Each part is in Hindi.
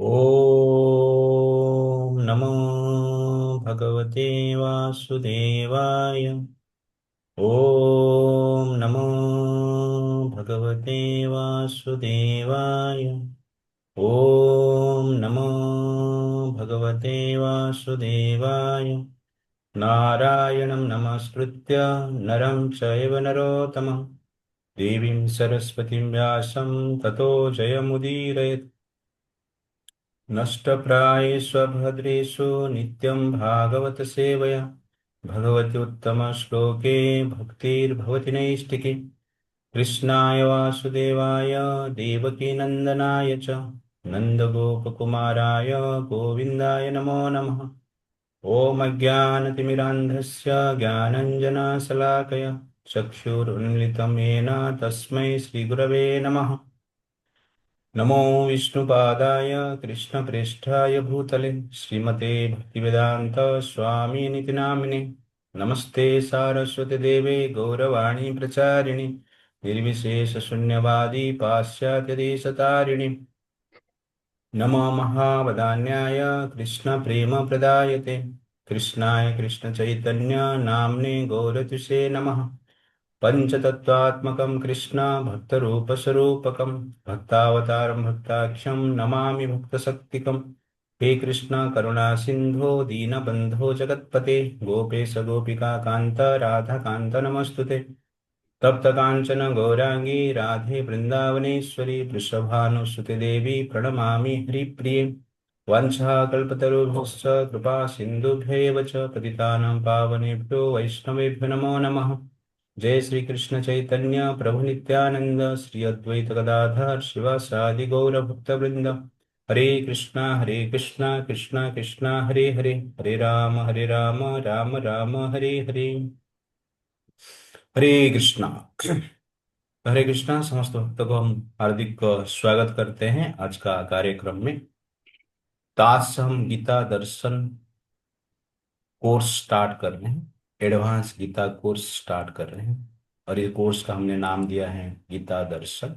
ॐ नमो भगवते वासुदेवाय। ॐ नमो भगवते वासुदेवाय। ॐ नमो भगवते वासुदेवाय। नारायणं नमस्कृत्य नरं चैव नरोत्तमं देवीं सरस्वतीं व्यासं ततो जयमुदीरयेत्। नष्टप्रायेष्वभद्रेषु नित्यं भागवत सेवया भगवति उत्तमश्लोके भक्तिर्भवति नैष्टिकी। कृष्णाय वासुदेवाय देवकीनन्दनाय च नन्दगोपकुमाराय गोविन्दाय नमो नमः। ॐ अज्ञानतिमिरान्धस्य ज्ञानञ्जनशलाकया चक्षुरुन्मिलितं येन तस्मै श्रीगुरवे नमः। नमो विष्णुपादाय कृष्णप्रेष्ठाय भूतले श्रीमते भक्तिवेदान्त स्वामिनिति नामिने। नमस्ते सारस्वती देवे गौरवाणी प्रचारिणि निर्विशेषशून्यवादी पाश्चात्यदेशतारिणि। नमो महावदान्याय कृष्णप्रेमप्रदायते कृष्णाय कृष्णचैतन्य नाम्ने गौरतिषे नमः। पञ्चतत्त्वात्मकं कृष्ण भक्तरूपस्वरूपकं भक्तावतारं भक्ताख्यं नमामि भक्तशक्तिकं। हे कृष्ण करुणा सिन्धो दीनबन्धो जगत्पते गोपेश गोपिकान्त राधाकान्त नमस्तुते। तप्तकाञ्चन गौराङ्गी राधे वृन्दावनेश्वरी वृषभानुसुते देवी प्रणमामि हरिप्रिये। वाञ्छाकल्पतरुभ्यश्च कृपा सिन्धुभ्य एव च पतितानां पावनेभ्यो वैष्णवेभ्यो नमो नमः। जय श्री कृष्ण चैतन्य प्रभु नित्यानंद श्री अद्वैत गदाधर शिवासादि गौर भक्त वृंद। हरे कृष्णा कृष्णा कृष्णा हरे हरे हरे राम राम राम हरे हरे। हरे कृष्णा। हरे कृष्णा समस्त भक्तों को हम हार्दिक स्वागत करते हैं आज का कार्यक्रम में। तो आज हम गीता दर्शन कोर्स स्टार्ट कर रहे हैं। एडवांस गीता कोर्स स्टार्ट कर रहे हैं और ये कोर्स का हमने नाम दिया है गीता दर्शन।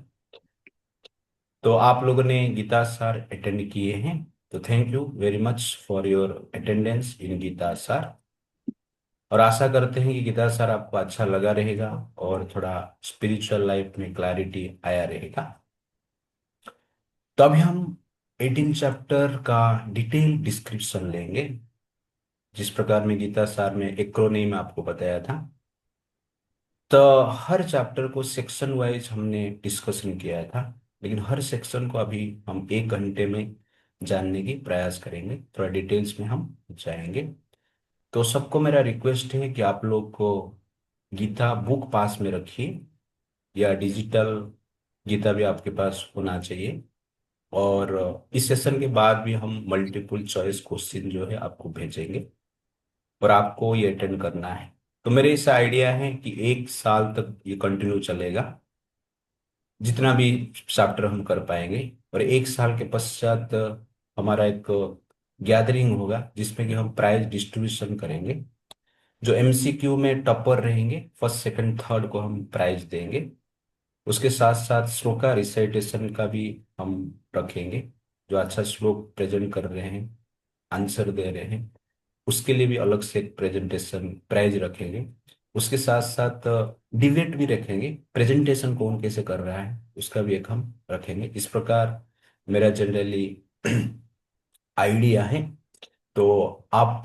तो आप लोगों ने गीता सार अटेंड किए हैं, तो thank you very much for your attendance in Gita Saar. और आशा करते हैं कि गीता सार आपको अच्छा लगा रहेगा और थोड़ा स्पिरिचुअल लाइफ में क्लैरिटी आया रहेगा। तो अभी हम 18 चैप्टर का डिटेल डिस्क्रिप्शन लेंगे। जिस प्रकार में गीता सार में एक्रोनिम आपको बताया था, तो हर चैप्टर को सेक्शन वाइज हमने डिस्कशन किया था, लेकिन हर सेक्शन को अभी हम 1 घंटे में जानने की प्रयास करेंगे, थोड़ा डिटेल्स में हम जाएंगे। तो सबको मेरा रिक्वेस्ट है कि आप लोग को गीता बुक पास में रखिए या डिजिटल गीता भी आपके पास होना चाहिए। और इस सेशन के बाद भी हम मल्टीपल चॉइस क्वेश्चन जो है आपको भेजेंगे और आपको ये अटेंड करना है। तो मेरे इस आइडिया है कि 1 साल तक ये कंटिन्यू चलेगा, जितना भी चैप्टर हम कर पाएंगे। और 1 साल के पश्चात हमारा एक गैदरिंग होगा जिसमें कि हम प्राइज डिस्ट्रीब्यूशन करेंगे। जो एमसीक्यू में टॉपर रहेंगे फर्स्ट सेकंड थर्ड को हम प्राइज देंगे। उसके साथ साथ श्लोका रिसाइटेशन का भी हम रखेंगे। जो अच्छा श्लोक प्रेजेंट कर रहे हैं, आंसर दे रहे हैं, उसके लिए भी अलग से एक प्रेजेंटेशन प्राइज रखेंगे। उसके साथ साथ डिबेट भी रखेंगे, प्रेजेंटेशन कौन कैसे कर रहा है उसका भी एक हम रखेंगे। इस प्रकार मेरा जनरली आइडिया है। तो आप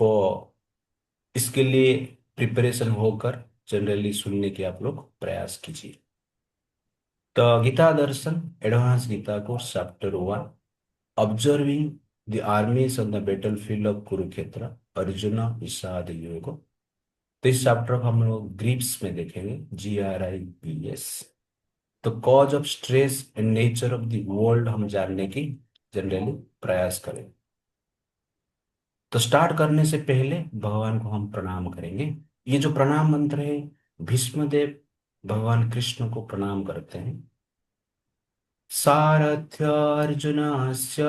इसके लिए प्रिपरेशन होकर जनरली सुनने की आप लोग प्रयास कीजिए। तो गीता दर्शन एडवांस गीता को chapter 1, observing the armies on the battle field of Kurukshetra, Arjun विषाद योग। तो इस चैप्टर को हम लोग ग्रीप्स में देखेंगे, GRIPS। तो cause of stress and nature of the world हम जानने की जनरली प्रयास करें। तो स्टार्ट करने से पहले भगवान को हम प्रणाम करेंगे। ये जो प्रणाम मंत्र है, भीष्मदेव भगवान कृष्ण को प्रणाम करते हैं। सारथ्यार्जुनस्य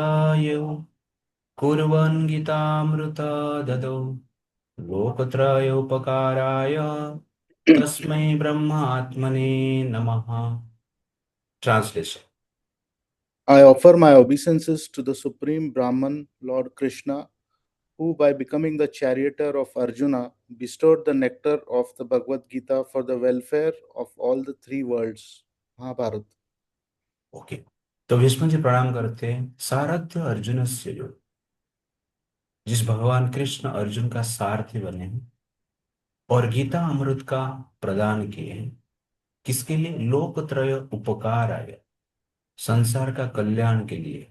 कुर्वन् गीतामृत ददौ लोकत्रयोपकाराय तस्मै ब्रह्मात्मने नमः। Translation. I offer my obeisances to the Supreme Brahman, Lord Krishna, who, by becoming the charioteer of Arjuna, bestowed the nectar of the Bhagavad Gita for the welfare of all the three worlds. Mahabharata. Okay, तो भीष्म जी प्रणाम करते हैं। सारथ्य अर्जुन से जो, जिस भगवान कृष्ण अर्जुन का सारथी बने हैं और गीता अमृत का प्रदान किए हैं, किसके लिए? लोकत्रय उपकार आय, संसार का कल्याण के लिए।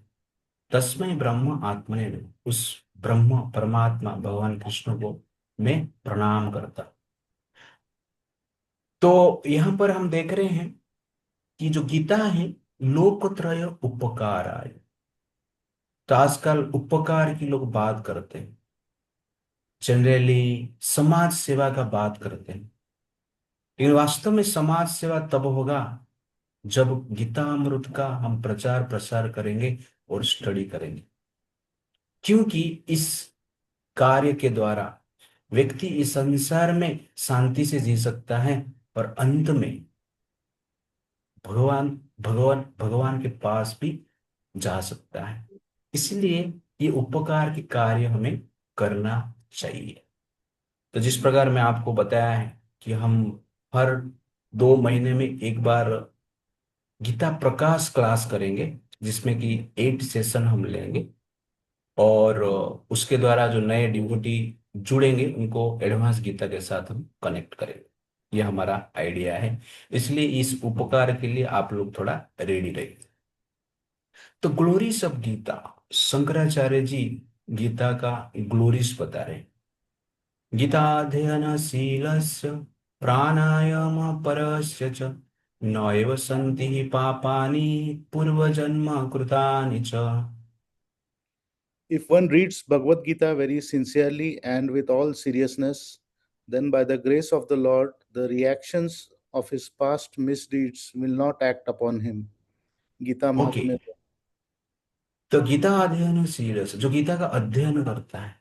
तस्मै ब्रह्म आत्मने नमः, उस ब्रह्म परमात्मा भगवान कृष्ण को मैं प्रणाम करता। तो यहां पर हम देख रहे हैं कि जो गीता है, लोकत्रय उपकार आय। तो आजकल उपकार की लोग बात करते हैं, जनरली समाज सेवा का बात करते हैं, लेकिन वास्तव में समाज सेवा तब होगा जब गीता अमृत का हम प्रचार प्रसार करेंगे और स्टडी करेंगे। क्योंकि इस कार्य के द्वारा व्यक्ति इस संसार में शांति से जी सकता है और अंत में भगवान भगवान भगवान के पास भी जा सकता है। इसलिए ये उपकार के कार्य हमें करना चाहिए। तो जिस प्रकार मैं आपको बताया है कि हम हर 2 महीने में एक बार गीता प्रकाश क्लास करेंगे, जिसमें कि 8 सेशन हम लेंगे और उसके द्वारा जो नए डिवोटी जुड़ेंगे उनको एडवांस गीता के साथ हम कनेक्ट करेंगे। ये हमारा आइडिया है। इसलिए इस उपकार के लिए आप लोग थोड़ा रेडी रहिए। तो ग्लोरीज ऑफ गीता, शंकराचार्य जी गीता का ग्लोरीज बता रहे हैं। गीताध्ययनशीलस्य प्राणायाम परस्य च नैव सन्ति पापानि पूर्वजन्म कृतानि च। If one reads Bhagavad Gita very sincerely and with all seriousness, then by the grace of the Lord, the reactions of his past misdeeds will not act upon him. Gita okay, Mahatmya. तो गीता अध्ययनशील, जो गीता का अध्ययन करता है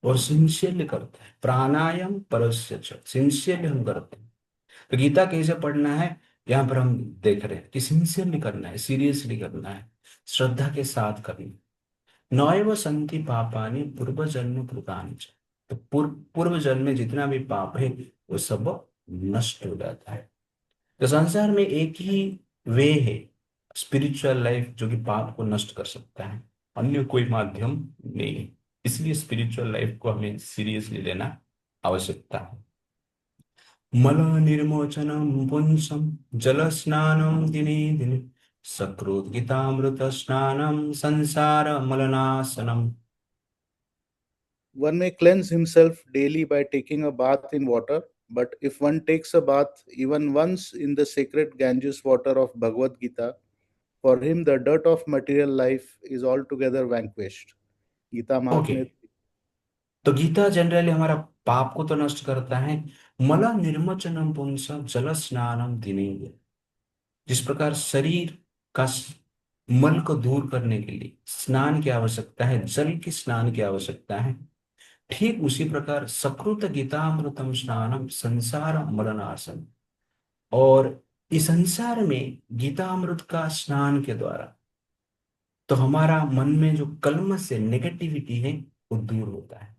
और सिंसियरली करता है, प्राणायाम परस्य च, सिंसियरली हम करते हैं। तो गीता कैसे पढ़ना है, यहाँ पर हम देख रहे हैं कि सिंसियरली करना है, सीरियसली करना है, श्रद्धा के साथ करना है। नैव संति पापानि पूर्व जन्म कृतानि च। तो पूर्व जन्म में जितना भी पाप है वो सब नष्ट हो जाता है। तो संसार में एक ही वे है, स्पिरिचुअल लाइफ, जो कि पाप को नष्ट कर सकता है, अन्य कोई माध्यम नहीं है। इसलिए स्पिरिचुअल लाइफ को हमें सीरियसली लेना आवश्यकता है। मल निर्मोचनम पुंसम जल स्नानम दिने दिने सकृत गीतामृत स्नानम संसार मलनाशनम। One may cleanse himself daily by taking a bath in water, but if one takes a bath even once in the sacred Ganges water of Bhagavad Gita, for him the dirt of material life is altogether vanquished. Gita okay, Mahatmya. तो गीता जनरली हमारा पाप को तो नष्ट करता है। मल निर्मोचनम पुंसम जल स्नानम दिने। जिस प्रकार शरीर का मल को दूर करने के लिए स्नान की आवश्यकता है, जल की स्नान की आवश्यकता है, ठीक उसी प्रकार सकृत गीतामृतम स्नानम संसार मलनाशन। और इस संसार में गीतामृत का स्नान के द्वारा तो हमारा मन में जो कलमश से नेगेटिविटी है वो दूर होता है।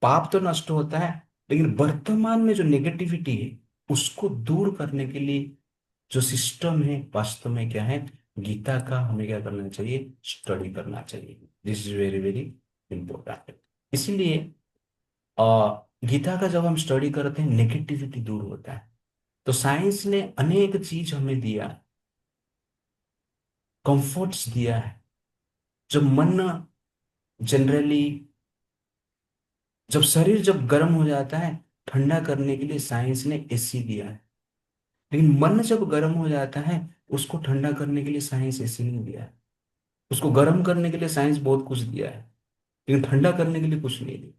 पाप तो नष्ट होता है, लेकिन वर्तमान में जो नेगेटिविटी है उसको दूर करने के लिए जो सिस्टम है वास्तव में क्या है, गीता का हमें क्या करना चाहिए, स्टडी करना चाहिए। This is very very important. इसीलिए गीता का जब हम स्टडी करते हैं नेगेटिविटी दूर होता है। तो साइंस ने अनेक चीज हमें दिया, कंफर्ट्स दिया है। जब मन जनरली, जब शरीर जब गर्म हो जाता है, ठंडा करने के लिए साइंस ने एसी दिया है। लेकिन मन जब गर्म हो जाता है, उसको ठंडा करने के लिए साइंस एसी नहीं दिया है। उसको गर्म करने के लिए साइंस बहुत कुछ दिया है, लेकिन ठंडा करने के लिए कुछ नहीं दिया।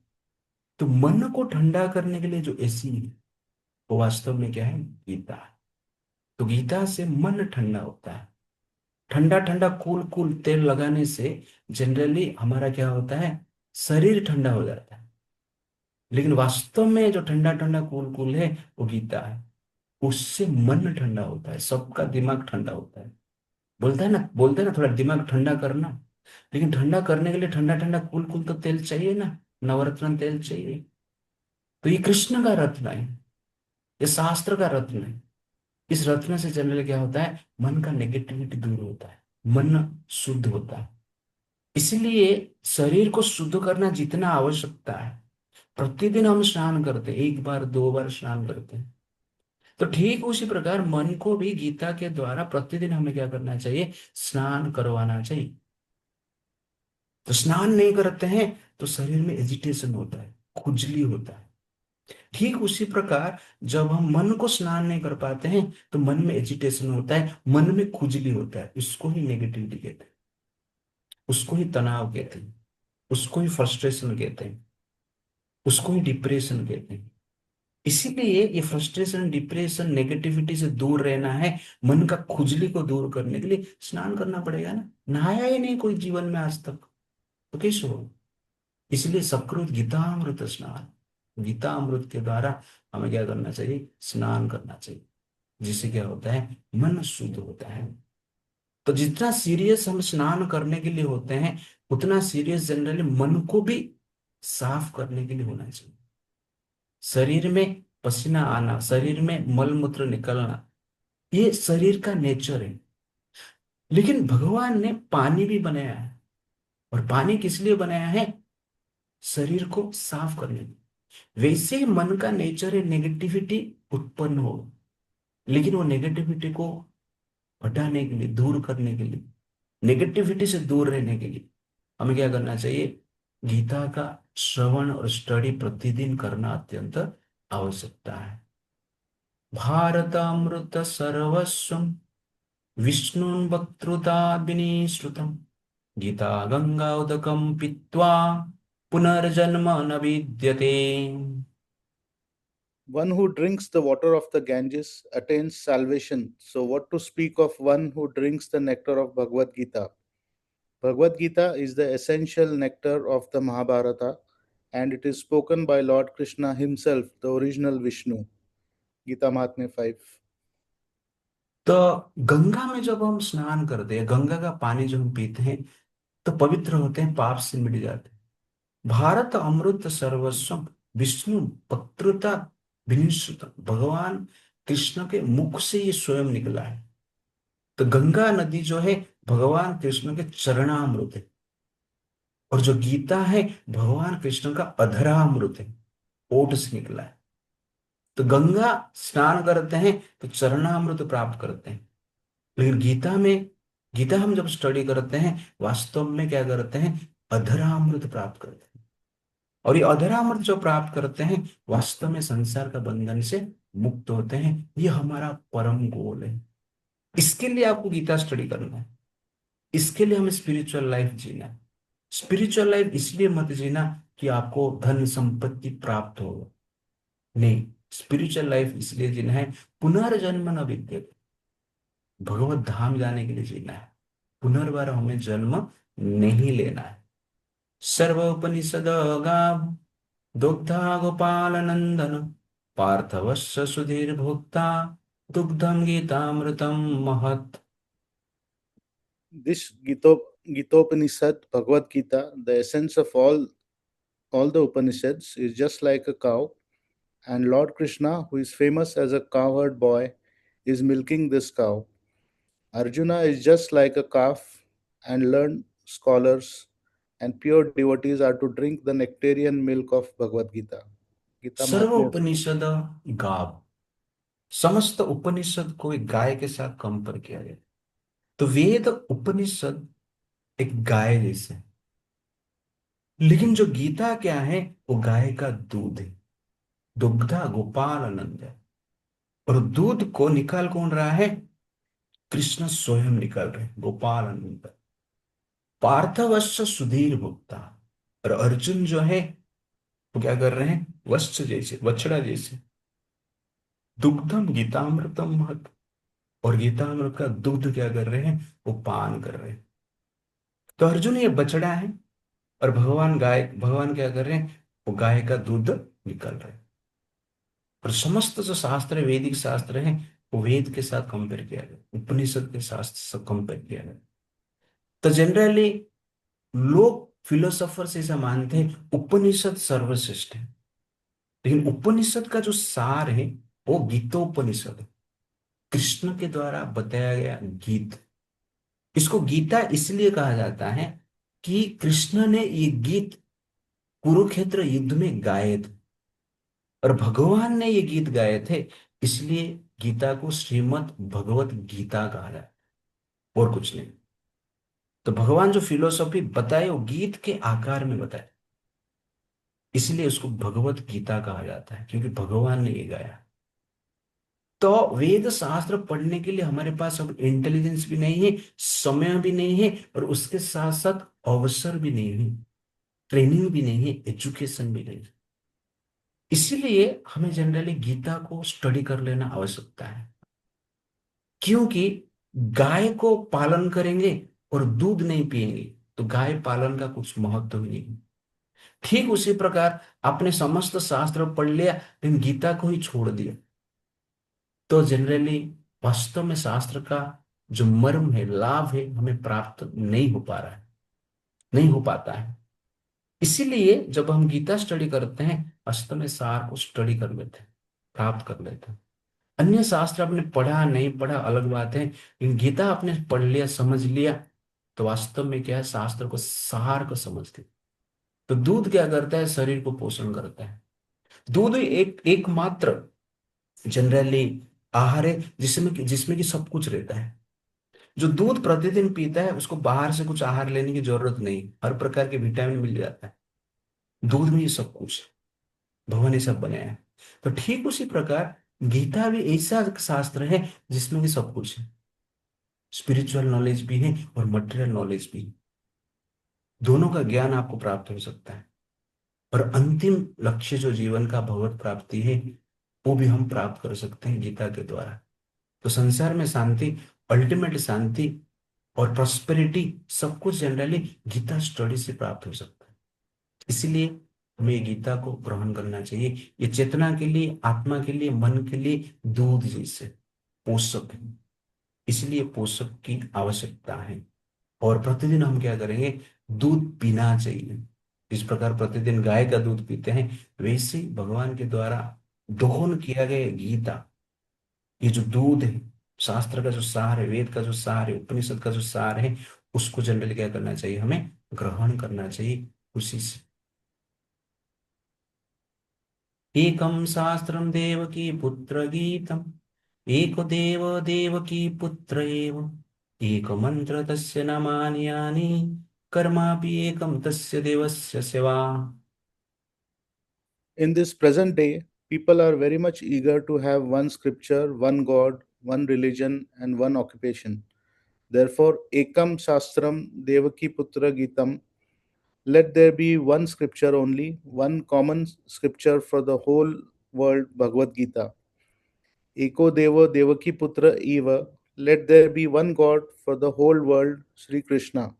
तो मन को ठंडा करने के लिए जो एसी है वो वास्तव में क्या है, गीता है। तो गीता से मन ठंडा होता है। ठंडा ठंडा कूल कूल तेल लगाने से जनरली हमारा क्या होता है, शरीर ठंडा हो जाता है। लेकिन वास्तव में जो ठंडा ठंडा कूल कूल है वो गीता है। उससे मन ठंडा होता है, सबका दिमाग ठंडा होता है। बोलते हैं ना थोड़ा दिमाग ठंडा करना। लेकिन ठंडा करने के लिए ठंडा ठंडा कूल कूल तो तेल चाहिए ना, नवरत्न तेल चाहिए। तो ये कृष्ण का रत्न है, ये शास्त्र का रत्न है। इस रत्न से जनरली क्या होता है, मन का नेगेटिविटी दूर होता है, मन शुद्ध होता है। इसीलिए शरीर को शुद्ध करना जितना आवश्यकता है, प्रतिदिन हम स्नान करते हैं, एक बार दो बार स्नान करते हैं। तो ठीक उसी प्रकार मन को भी गीता के द्वारा प्रतिदिन हमें क्या करना चाहिए, स्नान करवाना चाहिए। तो स्नान नहीं करते हैं तो शरीर में एजिटेशन होता है, खुजली होता है। ठीक उसी प्रकार जब हम मन को स्नान नहीं कर पाते हैं तो मन में एजिटेशन होता है, मन में खुजली होता है। उसको ही नेगेटिविटी कहते हैं, उसको ही तनाव कहते हैं, उसको ही फ्रस्ट्रेशन कहते हैं, उसको ही डिप्रेशन कहते हैं। इसीलिए ये फ्रस्ट्रेशन, डिप्रेशन, नेगेटिविटी से दूर रहना है, मन का खुजली को दूर करने के लिए स्नान करना पड़ेगा ना। नहाया ही नहीं कोई जीवन में आज तक, तो कैसे हो। इसलिए सकृत गीतामृत स्नान, गीता अमृत के द्वारा हमें क्या करना चाहिए, स्नान करना चाहिए। जिससे क्या होता है, मन शुद्ध होता है। तो जितना सीरियस हम स्नान करने के लिए होते हैं, उतना सीरियस जनरली मन को भी साफ करने के लिए होना चाहिए। शरीर में पसीना आना, शरीर में मल मूत्र निकलना, ये शरीर का नेचर है। लेकिन भगवान ने पानी भी बनाया है, और पानी किस लिए बनाया है, शरीर को साफ करने के लिए। वैसे ही मन का नेचर है नेगेटिविटी उत्पन्न हो, लेकिन वो नेगेटिविटी को हटाने के लिए, दूर करने के लिए, नेगेटिविटी से दूर रहने के लिए हमें क्या करना चाहिए, गीता का श्रवण और स्टडी प्रतिदिन करना अत्यंत आवश्यकता है। भारतामृत सर्वस्वं विष्णुन् वक्तृताग्निश्रुतम् गीता गंगा उदकं पीत्वा पुनर्जन्म न विद्यते। One who drinks the water of the Ganges attains salvation. So, what to speak of one who drinks the nectar of Bhagavad Gita? Bhagavad Gita is the essential nectar of the Mahabharata, and it is spoken by Lord Krishna himself, the original Vishnu. Gita Mahatmya 5. तो गंगा में जब हम स्नान करते हैं, गंगा का पानी जब हम पीते हैं, तो पवित्र होते हैं, पाप से मिट जाते हैं। भारत अमृत सर्वस्व विष्णु पत्रुता विनिश्रुत, भगवान कृष्ण के मुख से ये स्वयं निकला है। तो गंगा नदी जो है भगवान कृष्ण के चरणामृत है, और जो गीता है भगवान कृष्ण का अधरामृत है, ओट से निकला है। तो गंगा स्नान करते हैं तो चरणामृत प्राप्त करते हैं, लेकिन गीता हम जब स्टडी करते हैं, वास्तव में क्या करते हैं, अधरामृत प्राप्त करते हैं। और ये अधरामृत जो प्राप्त करते हैं, वास्तव में संसार का बंधन से मुक्त होते हैं। ये हमारा परम गोल है। इसके लिए आपको गीता स्टडी करना है, इसके लिए हमें स्पिरिचुअल लाइफ जीना है। स्पिरिचुअल लाइफ इसलिए मत जीना कि आपको धन संपत्ति प्राप्त हो, नहीं। स्पिरिचुअल लाइफ इसलिए जीना है, पुनर्जन्म न विद्यते, भगवत धाम जाने के लिए जीना है। पुनर्बार हमें जन्म नहीं लेना है। सर्वोपनिषद गाव दुग्धा गोपाल नंदन पार्थवस्य सुधीर भोक्ता दुग्धम गीतामृतम महत्। This Gitopanishad, Bhagavad Gita, the essence of all the Upanishads, is just like a cow, and Lord Krishna, who is famous as a cowherd boy, is milking this cow. Arjuna is just like a calf, and learned scholars and pure devotees are to drink the nectarian milk of Bhagavad Gita. Gita Mahatmya. सर्वोपनिषद गाव, समस्त उपनिषद को एक गाय के साथ कंपेयर किया गया। तो वेद उपनिषद एक गाय जैसे है, लेकिन जो गीता क्या है, वो गाय का दूध है। दुग्धा गोपाल आनंद है, और दूध को निकाल कौन रहा है, कृष्ण स्वयं निकाल रहे हैं, गोपाल आनंद। पार्थवश्य सुधीर भोक्ता, और अर्जुन जो है वो क्या कर रहे हैं, वत्स जैसे, बछड़ा जैसे। दुग्धम गीतामृतम महत, और गीतामृत का दुग्ध क्या कर रहे हैं, वो पान कर रहे हैं। तो अर्जुन ये बछड़ा है, और भगवान क्या कर रहे हैं, वो गाय का दूध निकल रहे हैं। और समस्त जो शास्त्र है, वैदिक शास्त्र है, वो वेद के साथ कंपेयर किया गया, उपनिषद के साथ कंपेयर किया गया। तो जनरली लोग फिलोसोफर्स ऐसा मानते हैं उपनिषद सर्वश्रेष्ठ है, लेकिन उपनिषद का जो सार है वो गीतोपनिषद है, कृष्ण के द्वारा बताया गया गीत। इसको गीता इसलिए कहा जाता है कि कृष्ण ने ये गीत कुरुक्षेत्र युद्ध में गाए थे, और भगवान ने ये गीत गाए थे, इसलिए गीता को श्रीमद् भगवत गीता कहा जाता है, और कुछ नहीं। तो भगवान जो फिलोसॉफी बताए वो गीत के आकार में बताए, इसलिए उसको भगवत गीता कहा जाता है, क्योंकि भगवान ने ये गाया। तो वेद शास्त्र पढ़ने के लिए हमारे पास अब इंटेलिजेंस भी नहीं है, समय भी नहीं है, और उसके साथ साथ अवसर भी नहीं है, ट्रेनिंग भी नहीं है, एजुकेशन भी नहीं है। इसीलिए हमें जनरली गीता को स्टडी कर लेना आवश्यकता है, क्योंकि गाय को पालन करेंगे और दूध नहीं पिएंगे तो गाय पालन का कुछ महत्व ही नहीं। ठीक उसी प्रकार आपने समस्त शास्त्र पढ़ लिया लेकिन गीता को ही छोड़ दिया, तो जनरली वास्तव में शास्त्र का जो मर्म है, लाभ है, हमें प्राप्त नहीं हो पा रहा है, नहीं हो पाता है। इसीलिए जब हम गीता स्टडी करते हैं, वास्तव में सार को स्टडी कर लेते हैं, प्राप्त कर लेते हैं। अन्य शास्त्र आपने पढ़ा नहीं पढ़ा अलग बात है, लेकिन गीता आपने पढ़ लिया, समझ लिया, तो वास्तव में क्या है, शास्त्र को सार को समझते। तो दूध क्या करता है, शरीर को पोषण करता है। दूध एक एकमात्र जनरली आहार है जिसमें जिसमें कि सब कुछ रहता है। जो दूध प्रतिदिन पीता है उसको बाहर से कुछ आहार लेने की जरूरत नहीं, हर प्रकार के विटामिन मिल जाता है, दूध में ही सब कुछ है, भगवान ने सब बनाया है। तो ठीक उसी प्रकार गीता भी ऐसा शास्त्र है जिसमें कि सब कुछ है, स्पिरिचुअल नॉलेज भी है और मटेरियल नॉलेज भी है। दोनों का ज्ञान आपको प्राप्त हो सकता है, और अंतिम लक्ष्य जो जीवन का भगवत प्राप्ति है वो भी हम प्राप्त कर सकते हैं गीता के द्वारा। तो संसार में शांति, अल्टीमेट शांति और प्रॉस्पेरिटी सब कुछ जनरली गीता स्टडी से प्राप्त हो सकता है। इसीलिए हमें ये गीता को ग्रहण करना चाहिए। ये चेतना के लिए, आत्मा के लिए, मन के लिए दूध जैसे पोषक है, इसलिए पोषक की आवश्यकता है। और प्रतिदिन हम क्या करेंगे, दूध पीना चाहिए। इस प्रकार प्रतिदिन गाय का दूध पीते हैं, वैसे ही भगवान के द्वारा दोहन किया गया गीता, ये जो दूध है, शास्त्र का जो सार है, वेद का जो सार है, उपनिषद का जो सार है, उसको जनरली क्या करना चाहिए, हमें ग्रहण करना चाहिए उसी से। एकम शास्त्रम देवकी पुत्र गीतम, एको देव देवकी पुत्र एव, एक मंत्र तस्य नमानि यानि, कर्मापि एकम तस्य देवस्य सेवा। In this present day, people are very much eager to have one scripture, one God, one religion, and one occupation. Therefore, Ekam Shastram Devaki Putra Gitam, let there be one scripture only, one common scripture for the whole world, Bhagavad Gita. Eko Deva Devaki Putra Eva, let there be one God for the whole world, Sri Krishna.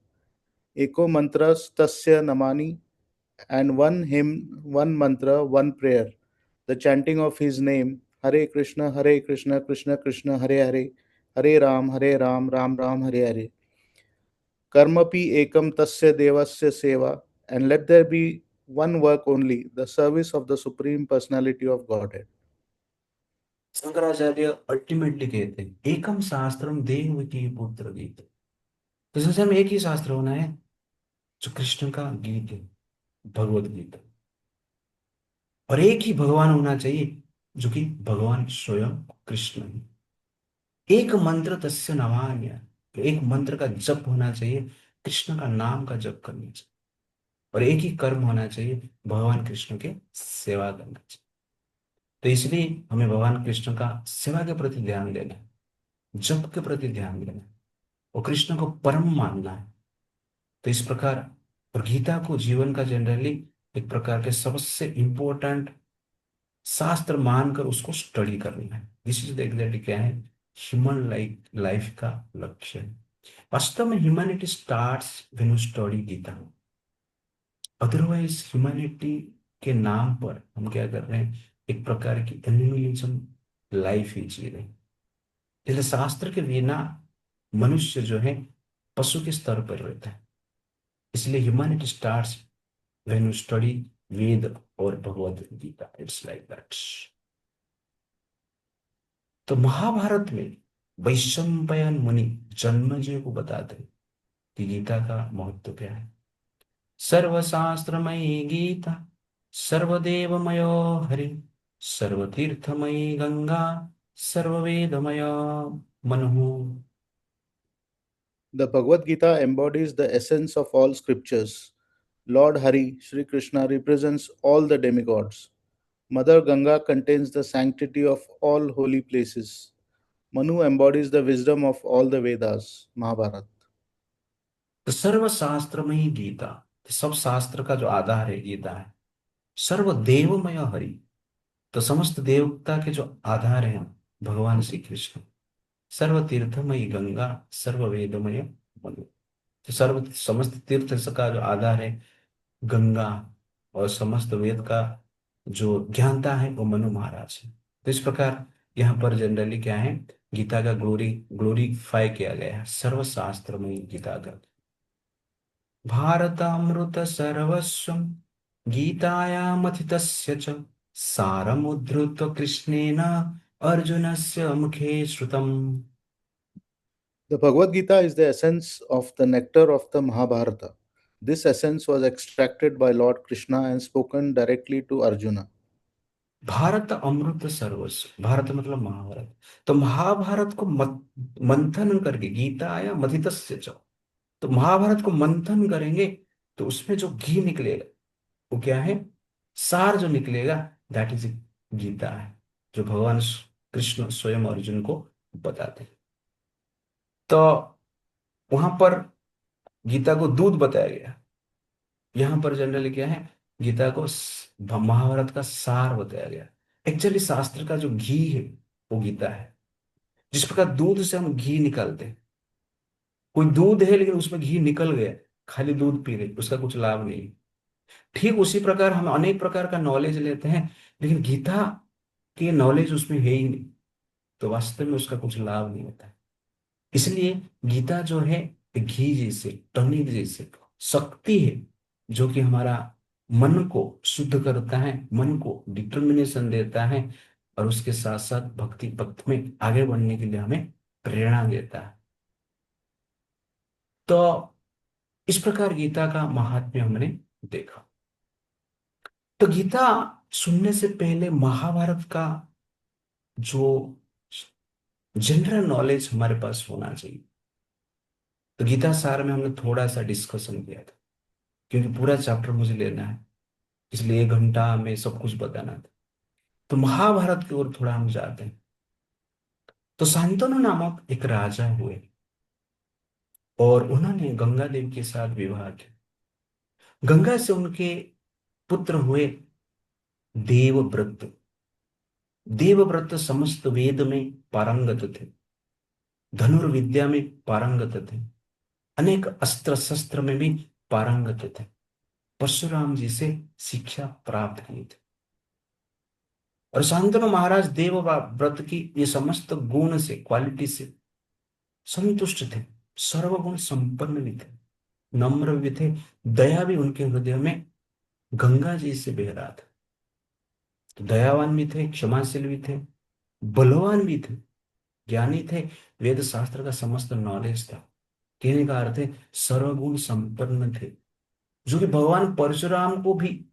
Eko Mantras Tasya Namani, and one hymn, one mantra, one prayer. The chanting of his name, Hare Krishna, Krishna Krishna, Hare Hare, Hare Ram, Ram Ram, Hare Hare. Karmapi ekam tasya devasya seva, and let there be one work only, the service of the Supreme Personality of Godhead. Shankaracharya ultimately कहते हैं एकम शास्त्रम देव की पुत्र गीत। तो संसार में एक ही शास्त्र होना है जो कृष्ण का गीत है, भगवत गीता। और एक ही भगवान होना चाहिए जो कि भगवान स्वयं कृष्ण है। एक मंत्र तस्य नवान्य, एक मंत्र का जप होना चाहिए, कृष्ण का नाम का जप करना चाहिए। और एक ही कर्म होना चाहिए, भगवान कृष्ण के सेवा करना चाहिए। तो इसलिए हमें भगवान कृष्ण का सेवा के प्रति ध्यान देना है, जप के प्रति ध्यान देना है, और कृष्ण को परम मानना है। तो इस प्रकार, और गीता को जीवन का जनरली एक प्रकार के सबसे इंपॉर्टेंट शास्त्र मानकर उसको स्टडी करना है। दिस इज द एग्जैक्टली क्या है, ह्यूमन लाइफ का लक्ष्य है। वास्तव में humanity starts when you study Gita. Otherwise humanity के नाम पर हम क्या कर रहे हैं, एक प्रकार की एनिमलिज्म लाइफ ही जी रहे हैं। इसलिए शास्त्र के बिना मनुष्य जो है पशु के स्तर पर रहता है। इसलिए humanity starts when you study Veda और Bhagavad Gita, it's like that. तो महाभारत में वैशंपायन मुनि जन्मेजय को बताते हैं कि गीता का महत्व क्या है। सर्वशास्त्रमयी Gita, सर्वदेवमयो Hari, सर्वतीर्थमयी Ganga, सर्ववेदमय Manu. The Bhagavad Gita embodies the essence of all scriptures. Lord Hari, Sri Krishna, represents all the demigods. Mother Ganga contains the sanctity of all holy places. Manu embodies the wisdom of all the Vedas. Mahabharata. तो सर्वशास्त्र में ही गीता, सब शास्त्र का जो आधार है गीता है। सर्वदेवमय हरि, तो समस्त देवता के जो आधार है भगवान श्री कृष्ण। सर्वतीर्थमयी गंगा, सर्ववेदमय मनु, तो सर्व समस्त तीर्थ का जो आधार है गंगा, और समस्त वेद का जो ज्ञानता है वो मनु महाराज है। तो इस प्रकार यहाँ पर जनरली क्या है, गीता का ग्लोरीफाई किया गया है सर्वशास्त्र में गीता का। भारतामृत सर्वस्वं गीतायामथितस्य च सारमुद्धृत्य कृष्णेन अर्जुनस्य मुखे श्रुतम्। The Bhagavad Gita is the essence of the nectar of the Mahabharata. This essence was extracted by Lord Krishna and spoken directly to Arjuna. Bharat अमृत सर्वस्व, भारत मतलब महाभारत, तो महाभारत को मंथन करके गीता या मथितस्य च, तो महाभारत को मंथन करेंगे तो उसमें जो घी निकलेगा वो क्या है, सार जो निकलेगा दैट इज गीता है, जो भगवान कृष्ण स्वयं अर्जुन को बताते हैं। तो वहां पर गीता को दूध बताया गया, यहाँ पर जनरली क्या है, गीता को महाभारत का सार बताया गया। एक्चुअली शास्त्र का जो घी है वो गीता है। जिस प्रकार दूध से हम घी निकालते हैं, कोई दूध है लेकिन उसमें घी निकल गया, खाली दूध पी रहे उसका कुछ लाभ नहीं। ठीक उसी प्रकार हम अनेक प्रकार का नॉलेज लेते हैं लेकिन गीता की नॉलेज उसमें है ही नहीं, तो वास्तव में उसका कुछ लाभ नहीं होता है। इसलिए गीता जो है घी जैसे टॉनिक जैसे शक्ति है, जो कि हमारा मन को शुद्ध करता है, मन को डिटर्मिनेशन देता है, और उसके साथ साथ भक्ति पथ में आगे बढ़ने के लिए हमें प्रेरणा देता है। तो इस प्रकार गीता का महात्म्य हमने देखा। तो गीता सुनने से पहले महाभारत का जो जनरल नॉलेज हमारे पास होना चाहिए। तो गीता सार में हमने थोड़ा सा डिस्कशन किया था, क्योंकि पूरा चैप्टर मुझे लेना है, इसलिए 1 घंटा में सब कुछ बताना था। तो महाभारत की ओर थोड़ा हम जाते हैं। तो शांतनु नामक एक राजा हुए और उन्होंने गंगा देवी के साथ विवाह किया। गंगा से उनके पुत्र हुए देवव्रत। देवव्रत समस्त वेद में पारंगत थे, धनुर्विद्या में पारंगत थे, अनेक अस्त्र शस्त्र में भी पारंगत थे, परशुराम जी से शिक्षा प्राप्त की थी। और शांतनु महाराज देवव्रत की ये समस्त गुण से, क्वालिटी से संतुष्ट थे, सर्वगुण संपन्न भी थे, नम्र भी थे, दया भी उनके हृदय में गंगा जी से बह रहा था। तो दयावान भी थे, क्षमाशील भी थे, बलवान भी थे, ज्ञानी थे, वेद शास्त्र का समस्त नॉलेज था। कहने का अर्थ है सर्वगुण संपन्न थे, जो कि भगवान परशुराम को भी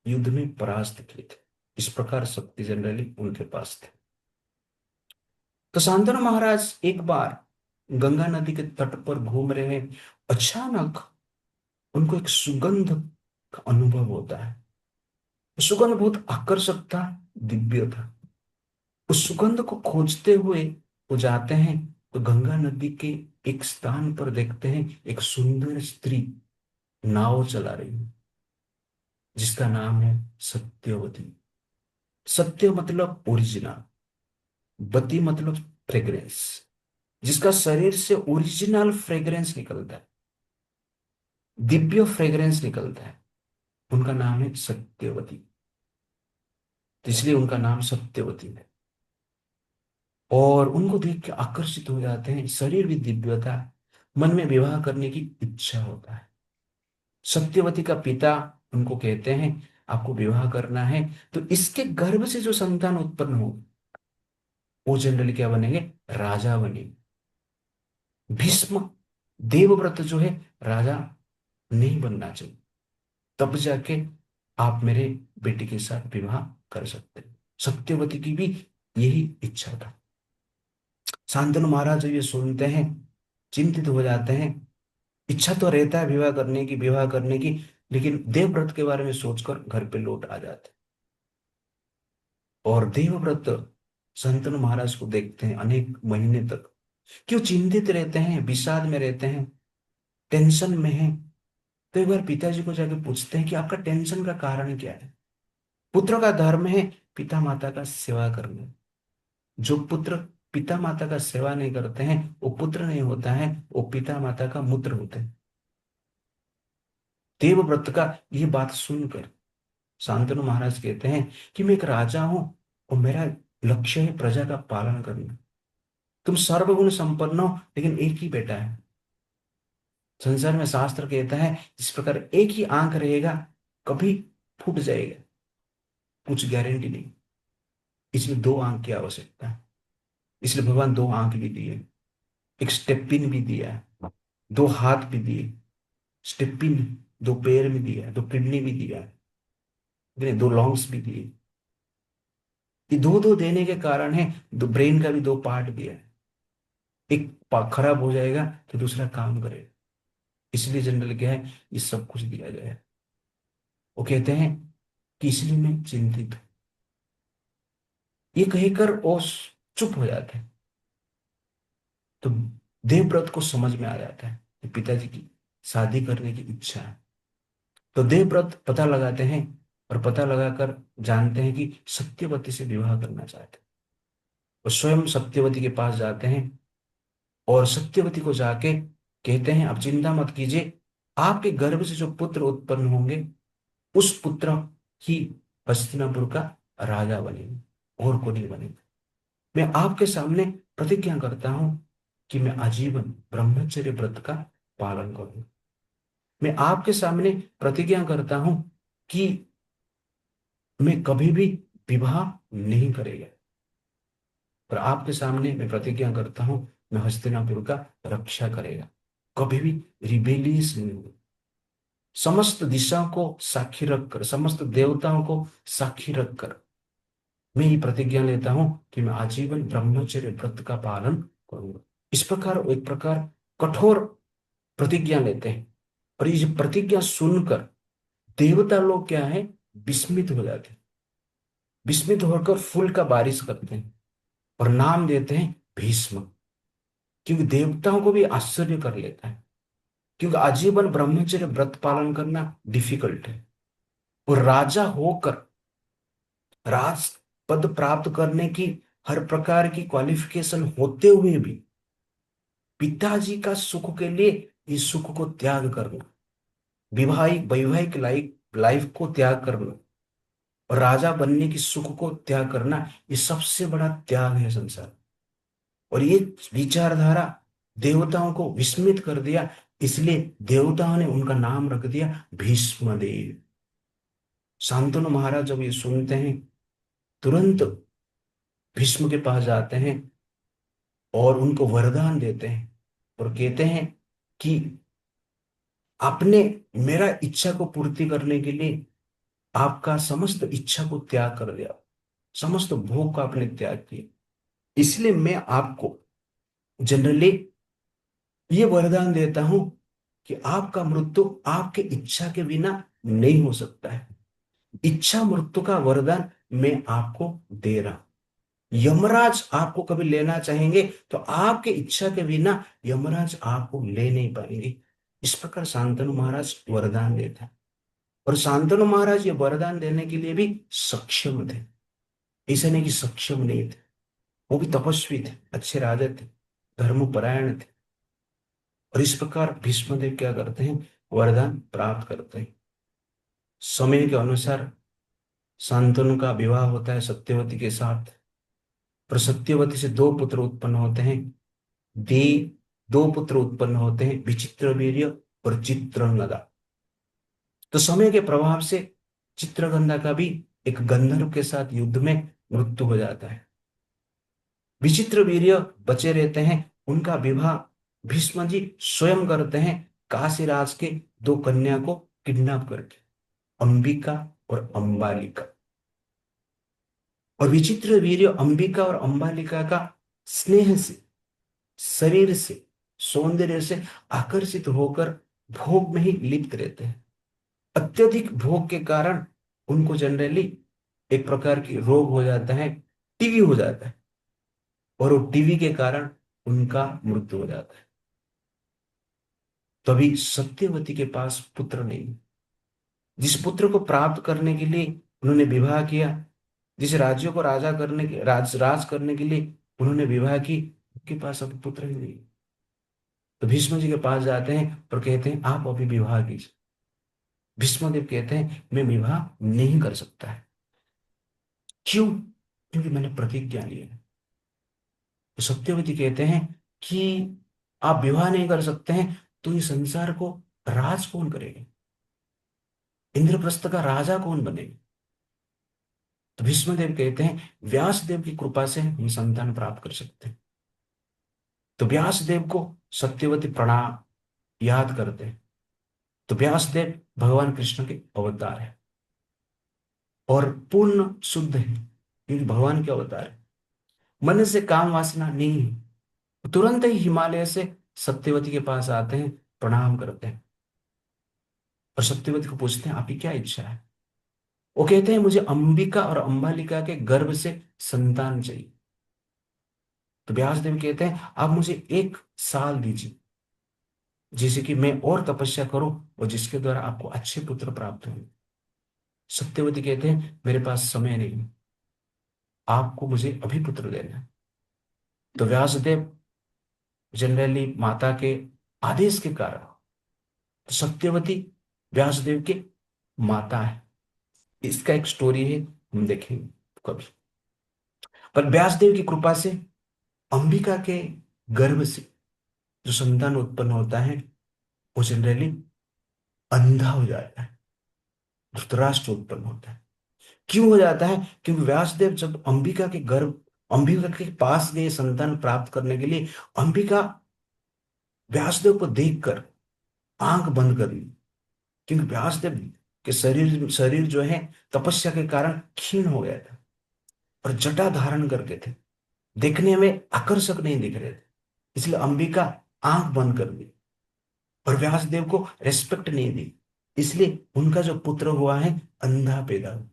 युद्ध में परास्त किए थे। इस प्रकार शक्ति जनरली उनके पास थे। तो शांतनु महाराज एक बार गंगा नदी के तट पर घूम रहे हैं, अचानक उनको एक सुगंध का अनुभव होता है। सुगंध बहुत आकर्षक था, दिव्य था। उस सुगंध को खोजते हुए वो जाते हैं, तो गंगा नदी के एक स्थान पर देखते हैं एक सुंदर स्त्री नाव चला रही है, जिसका नाम है सत्यवती। सत्य मतलब ओरिजिनल, वती मतलब फ्रेग्रेंस, जिसका शरीर से ओरिजिनल फ्रेग्रेंस निकलता है, दिव्य फ्रेग्रेंस निकलता है, उनका नाम है सत्यवती। तो इसलिए उनका नाम सत्यवती है। और उनको देख के आकर्षित हो जाते हैं। शरीर भी दिव्यता है, मन में विवाह करने की इच्छा होता है। सत्यवती का पिता उनको कहते हैं आपको विवाह करना है तो इसके गर्भ से जो संतान उत्पन्न हो वो जनरली क्या बनेंगे, राजा बनेंगे। भीष्म देवव्रत जो है राजा नहीं बनना चाहिए, तब जाके आप मेरे बेटी के साथ विवाह कर सकते हैं। सत्यवती की भी यही इच्छा था। शांतनु महाराज जो ये सुनते हैं चिंतित हो जाते हैं। इच्छा तो रहता है विवाह करने की, लेकिन देवव्रत के बारे में सोचकर घर पे लौट आ जाते हैं। और देवव्रत शांतनु महाराज को देखते हैं अनेक महीने तक, क्यों चिंतित रहते हैं, विषाद में रहते हैं, टेंशन में हैं। तो एक बार पिताजी को जाके पूछते हैं कि आपका टेंशन का कारण क्या है। पुत्र का धर्म है पिता माता का सेवा करना। जो पुत्र पिता माता का सेवा नहीं करते हैं वो पुत्र नहीं होता है, वो पिता माता का मूत्र होते हैं। देवव्रत का ये बात सुनकर शांतनु महाराज कहते हैं कि मैं एक राजा हूं और मेरा लक्ष्य है प्रजा का पालन करना। तुम सर्वगुण संपन्न हो लेकिन एक ही बेटा है। संसार में शास्त्र कहता है इस प्रकार एक ही आंख रहेगा, कभी फूट जाएगा, कुछ गारंटी नहीं। इसलिए दो आंख की आवश्यकता है। इसलिए भगवान दो आंख भी दिए, एक स्टेपिन भी दिया है, दो हाथ भी दिए, स्टेपिन दो पैर भी दिया है, दो किडनी भी दिया है, दो लॉन्ग्स भी दिए। ये दो दो देने के कारण है, दो ब्रेन का भी दो पार्ट दिया है। एक खराब हो जाएगा तो दूसरा काम करेगा। इसलिए जनरल क्या है, ये सब कुछ दिया गया है। वो कहते हैं कि इसलिए मैं चिंतित हूं। ये कहकर वो चुप हो जाते हैं। तो देवव्रत को समझ में आ जाता है कि पिताजी की शादी करने की इच्छा है। तो देवव्रत पता लगाते हैं और पता लगाकर जानते हैं कि सत्यवती से विवाह करना चाहते हैं। वो स्वयं सत्यवती के पास जाते हैं और सत्यवती को जाके कहते हैं आप चिंता मत कीजिए, आपके गर्भ से जो पुत्र उत्पन्न होंगे उस पुत्र ही हस्तिनापुर का राजा बनेंगे, और कोई नहीं बनेगा। मैं आपके सामने प्रतिज्ञा करता हूं कि मैं आजीवन ब्रह्मचर्य व्रत का पालन करूंगा। मैं आपके सामने प्रतिज्ञा करता हूं कि मैं कभी भी विवाह नहीं करेगा। और आपके सामने मैं प्रतिज्ञा करता हूं मैं हस्तिनापुर का रक्षा करेगा, कभी भी रिबेलियस नहीं होगा। समस्त दिशाओं को साक्षी रखकर, समस्त देवताओं को साक्षी रखकर मैं ये प्रतिज्ञा लेता हूं कि मैं आजीवन ब्रह्मचर्य व्रत का पालन करूंगा। इस प्रकार वो एक प्रकार कठोर प्रतिज्ञा लेते हैं। और ये प्रतिज्ञा सुनकर देवता लोग क्या है, विस्मित हो जाते हैं। विस्मित होकर फूल का बारिश करते हैं और नाम देते हैं भीष्म। क्योंकि देवताओं को भी आश्चर्य कर लेता है, क्योंकि आजीवन ब्रह्मचर्य व्रत पालन करना डिफिकल्ट है। और राजा होकर राज पद प्राप्त करने की हर प्रकार की क्वालिफिकेशन होते हुए भी पिताजी का सुख के लिए इस सुख को त्याग करना, वैवाहिक वैवाहिक लाइफ लाइफ को त्याग करना और राजा बनने की सुख को त्याग करना, ये सबसे बड़ा त्याग है संसार। और ये विचारधारा देवताओं को विस्मित कर दिया, इसलिए देवताओं ने उनका नाम रख दिया भीष्म देव। शांतनु महाराज जब ये सुनते हैं तुरंत भीष्म के पास जाते हैं और उनको वरदान देते हैं और कहते हैं कि आपने मेरा इच्छा को पूर्ति करने के लिए आपका समस्त इच्छा को त्याग कर दिया, समस्त भोग का आपने त्याग किया, इसलिए मैं आपको जनरली ये वरदान देता हूं कि आपका मृत्यु आपके इच्छा के बिना नहीं हो सकता है। इच्छा मृत्यु का वरदान मैं आपको दे रहा हूं। यमराज आपको कभी लेना चाहेंगे तो आपके इच्छा के बिना यमराज आपको ले नहीं पाएंगे। इस प्रकार शांतनु महाराज वरदान देता है। और शांतनु महाराज ये वरदान देने के लिए भी सक्षम थे, ऐसा नहीं कि सक्षम नहीं थे। वो भी तपस्वी थे, अच्छे राजा थे, धर्मपरायण थे। और इस प्रकार भीष्मदेव क्या करते हैं, वरदान प्राप्त करते हैं। समय के अनुसार शांतनु का विवाह होता है सत्यवती के साथ। और सत्यवती से दो पुत्र उत्पन्न होते हैं। दे दो पुत्र उत्पन्न होते हैं, विचित्रवीर्य और चित्रंगदा। तो समय के प्रभाव से चित्रगंधा का भी एक गंधर्व के साथ युद्ध में मृत्यु हो जाता है। विचित्र वीर्य बचे रहते हैं। उनका विवाह भीष्म जी स्वयं करते हैं काशीराज के दो कन्या को किडनैप करके, अंबिका और अंबालिका। और विचित्र वीर्य अंबिका और अंबालिका का स्नेह से, शरीर से, सौंदर्य से आकर्षित होकर भोग में ही लिप्त रहते हैं। अत्यधिक भोग के कारण उनको जनरली एक प्रकार की रोग हो जाता है, टीवी हो जाता है, और वो टीवी के कारण उनका मृत्यु हो जाता है। तभी सत्यवती के पास पुत्र नहीं। जिस पुत्र को प्राप्त करने के लिए उन्होंने विवाह किया, जिस राज्य को राजा करने के राज करने के लिए उन्होंने विवाह की, उनके पास अब पुत्र ही नहीं। तो भीष्म जी के पास जाते हैं और कहते हैं आप अभी विवाह कीजिए। भीष्मदेव कहते हैं मैं विवाह नहीं कर सकता है। क्यों? क्योंकि मैंने प्रतिज्ञा ली है। तो सत्यवती कहते हैं कि आप विवाह नहीं कर सकते हैं तो इस संसार को राज कौन करेगा? इंद्रप्रस्थ का राजा कौन बनेगा? तो भीष्मदेव कहते हैं व्यास देव की कृपा से हम संतान प्राप्त कर सकते हैं। तो व्यास देव को सत्यवती प्रणाम याद करते हैं। तो व्यास देव भगवान कृष्ण के अवतार है और पूर्ण शुद्ध है, क्योंकि भगवान के अवतार है। मन से काम वासना नहीं है। तुरंत ही हिमालय से सत्यवती के पास आते हैं, प्रणाम करते हैं और सत्यवती को पूछते हैं आपकी क्या इच्छा है? वो कहते हैं मुझे अंबिका और अंबालिका के गर्भ से संतान चाहिए। तो व्यासदेव कहते हैं आप मुझे 1 साल दीजिए, जिसे कि मैं और तपस्या करूं और जिसके द्वारा आपको अच्छे पुत्र प्राप्त होंगे। सत्यवती कहते हैं मेरे पास समय नहीं है, आपको मुझे अभी पुत्र देना है। तो व्यासदेव जनरली माता के आदेश के कारण, तो सत्यवती व्यासदेव के माता है। इसका एक स्टोरी है, हम देखेंगे कभी। पर व्यासदेव की कृपा से अंबिका के गर्भ से जो संतान उत्पन्न होता है वो जनरली अंधा हो जाता है, धृतराष्ट्र उत्पन्न होता है। क्यों हो जाता है? क्योंकि व्यासदेव जब अंबिका के पास गए संतान प्राप्त करने के लिए, अंबिका व्यासदेव को देखकर आंख बंद कर ली। क्योंकि व्यासदेव के शरीर शरीर जो है तपस्या के कारण क्षीण हो गया था और जटा धारण करके थे, देखने में आकर्षक नहीं दिख रहे थे। इसलिए अंबिका आंख बंद कर दी और व्यासदेव को रेस्पेक्ट नहीं दी। इसलिए उनका जो पुत्र हुआ है अंधा पैदा हुआ।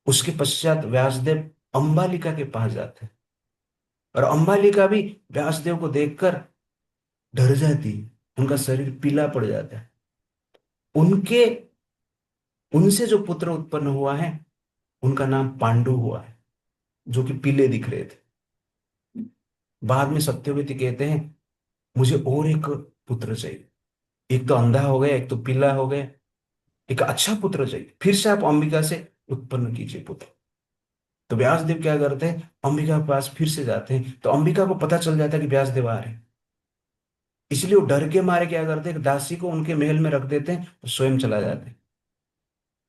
उसके पश्चात व्यासदेव अंबालिका के पास जाते हैं और अंबालिका भी व्यासदेव को देखकर डर जाती है, उनका शरीर पीला पड़ जाता है। उनके उनसे जो पुत्र उत्पन्न हुआ है उनका नाम पांडु हुआ है, जो कि पीले दिख रहे थे। बाद में सत्यवती कहते हैं मुझे और एक पुत्र चाहिए, एक तो अंधा हो गया, एक तो पीला हो गया, एक अच्छा पुत्र चाहिए, फिर से आप अंबिका से उत्पन्न कीजिए पुत्र। तो व्यासदेव क्या करते हैं, अंबिका के पास फिर से जाते हैं। तो अंबिका को पता चल जाता है कि व्यासदेव आ रहे हैं, इसलिए वो डर के मारे क्या करते हैं, दासी को उनके महल में रख देते हैं और स्वयं चला जाते हैं।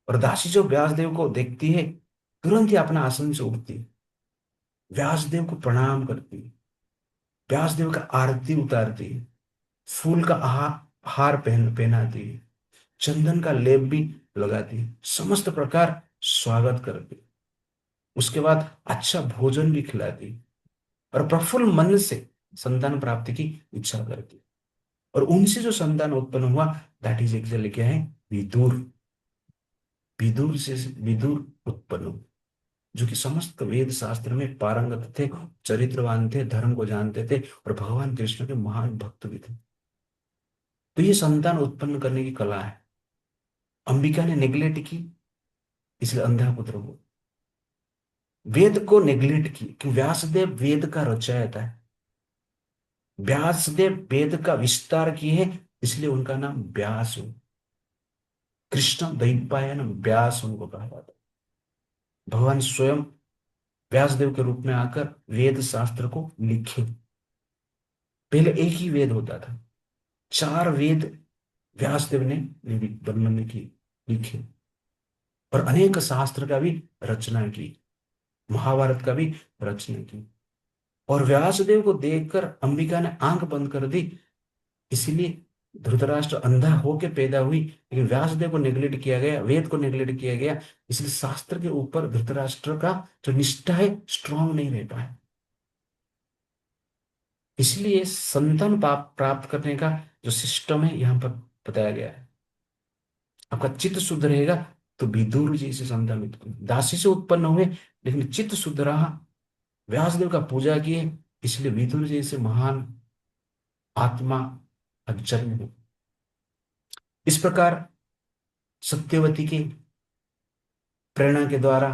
और दासी जो व्यासदेव को देखती है तुरंत ही अपना आसन से उठती है, व्यासदेव को प्रणाम करती है, व्यासदेव का आरती उतारती है, फूल का हार पहनाती है, चंदन का लेप भी लगाती है, समस्त प्रकार स्वागत करती है। उसके बाद अच्छा भोजन भी खिलाती है और प्रफुल्ल मन से संतान प्राप्ति की इच्छा करती है। और उनसे जो संतान उत्पन्न हुआ दैट इज एक्चुअली क्या है, विदुर। विदुर उत्पन्न हुए, जो कि समस्त वेद शास्त्र में पारंगत थे, चरित्रवान थे, धर्म को जानते थे और भगवान कृष्ण के महान भक्त भी थे। तो ये संतान उत्पन्न करने की कला है। अंबिका ने नेग्लेक्ट की, इसलिए अंधा पुत्र हुआ। वेद को नेग्लेक्ट की कि व्यासदेव वेद का रचयिता है, व्यासदेव वेद का विस्तार किए हैं, इसलिए उनका नाम व्यास हो। कृष्ण द्वैपायन व्यास उनको कहा जाता है। भगवान स्वयं व्यासदेव के रूप में आकर वेद शास्त्र को लिखे। पहले एक ही वेद होता था, 4 वेद व्यासदेव ने वर्णन की, लिखे, और अनेक शास्त्र का भी रचना की, महाभारत का भी रचना की। और व्यासदेव को देखकर अंबिका ने आंख बंद कर दी, इसीलिए धृतराष्ट्र अंधा होके पैदा हुई, लेकिन व्यासदेव को नेग्लेक्ट किया गया, वेद को नेग्लेक्ट किया गया, इसलिए शास्त्र के ऊपर धृतराष्ट्र का जो निष्ठा है स्ट्रांग नहीं रह पाया। इसलिए संतान पाप प्राप्त करने का जो सिस्टम है यहाँ पर बताया गया है। आपका चित्त शुद्ध रहेगा तो विदुर जी से संतान उत्पन्न, दासी से उत्पन्न हुए लेकिन चित्त शुद्ध रहा, व्यासदेव का पूजा किए, इसलिए विदुर जी से महान आत्मा का जन्म हुआ। इस प्रकार सत्यवती की प्रेरणा के द्वारा,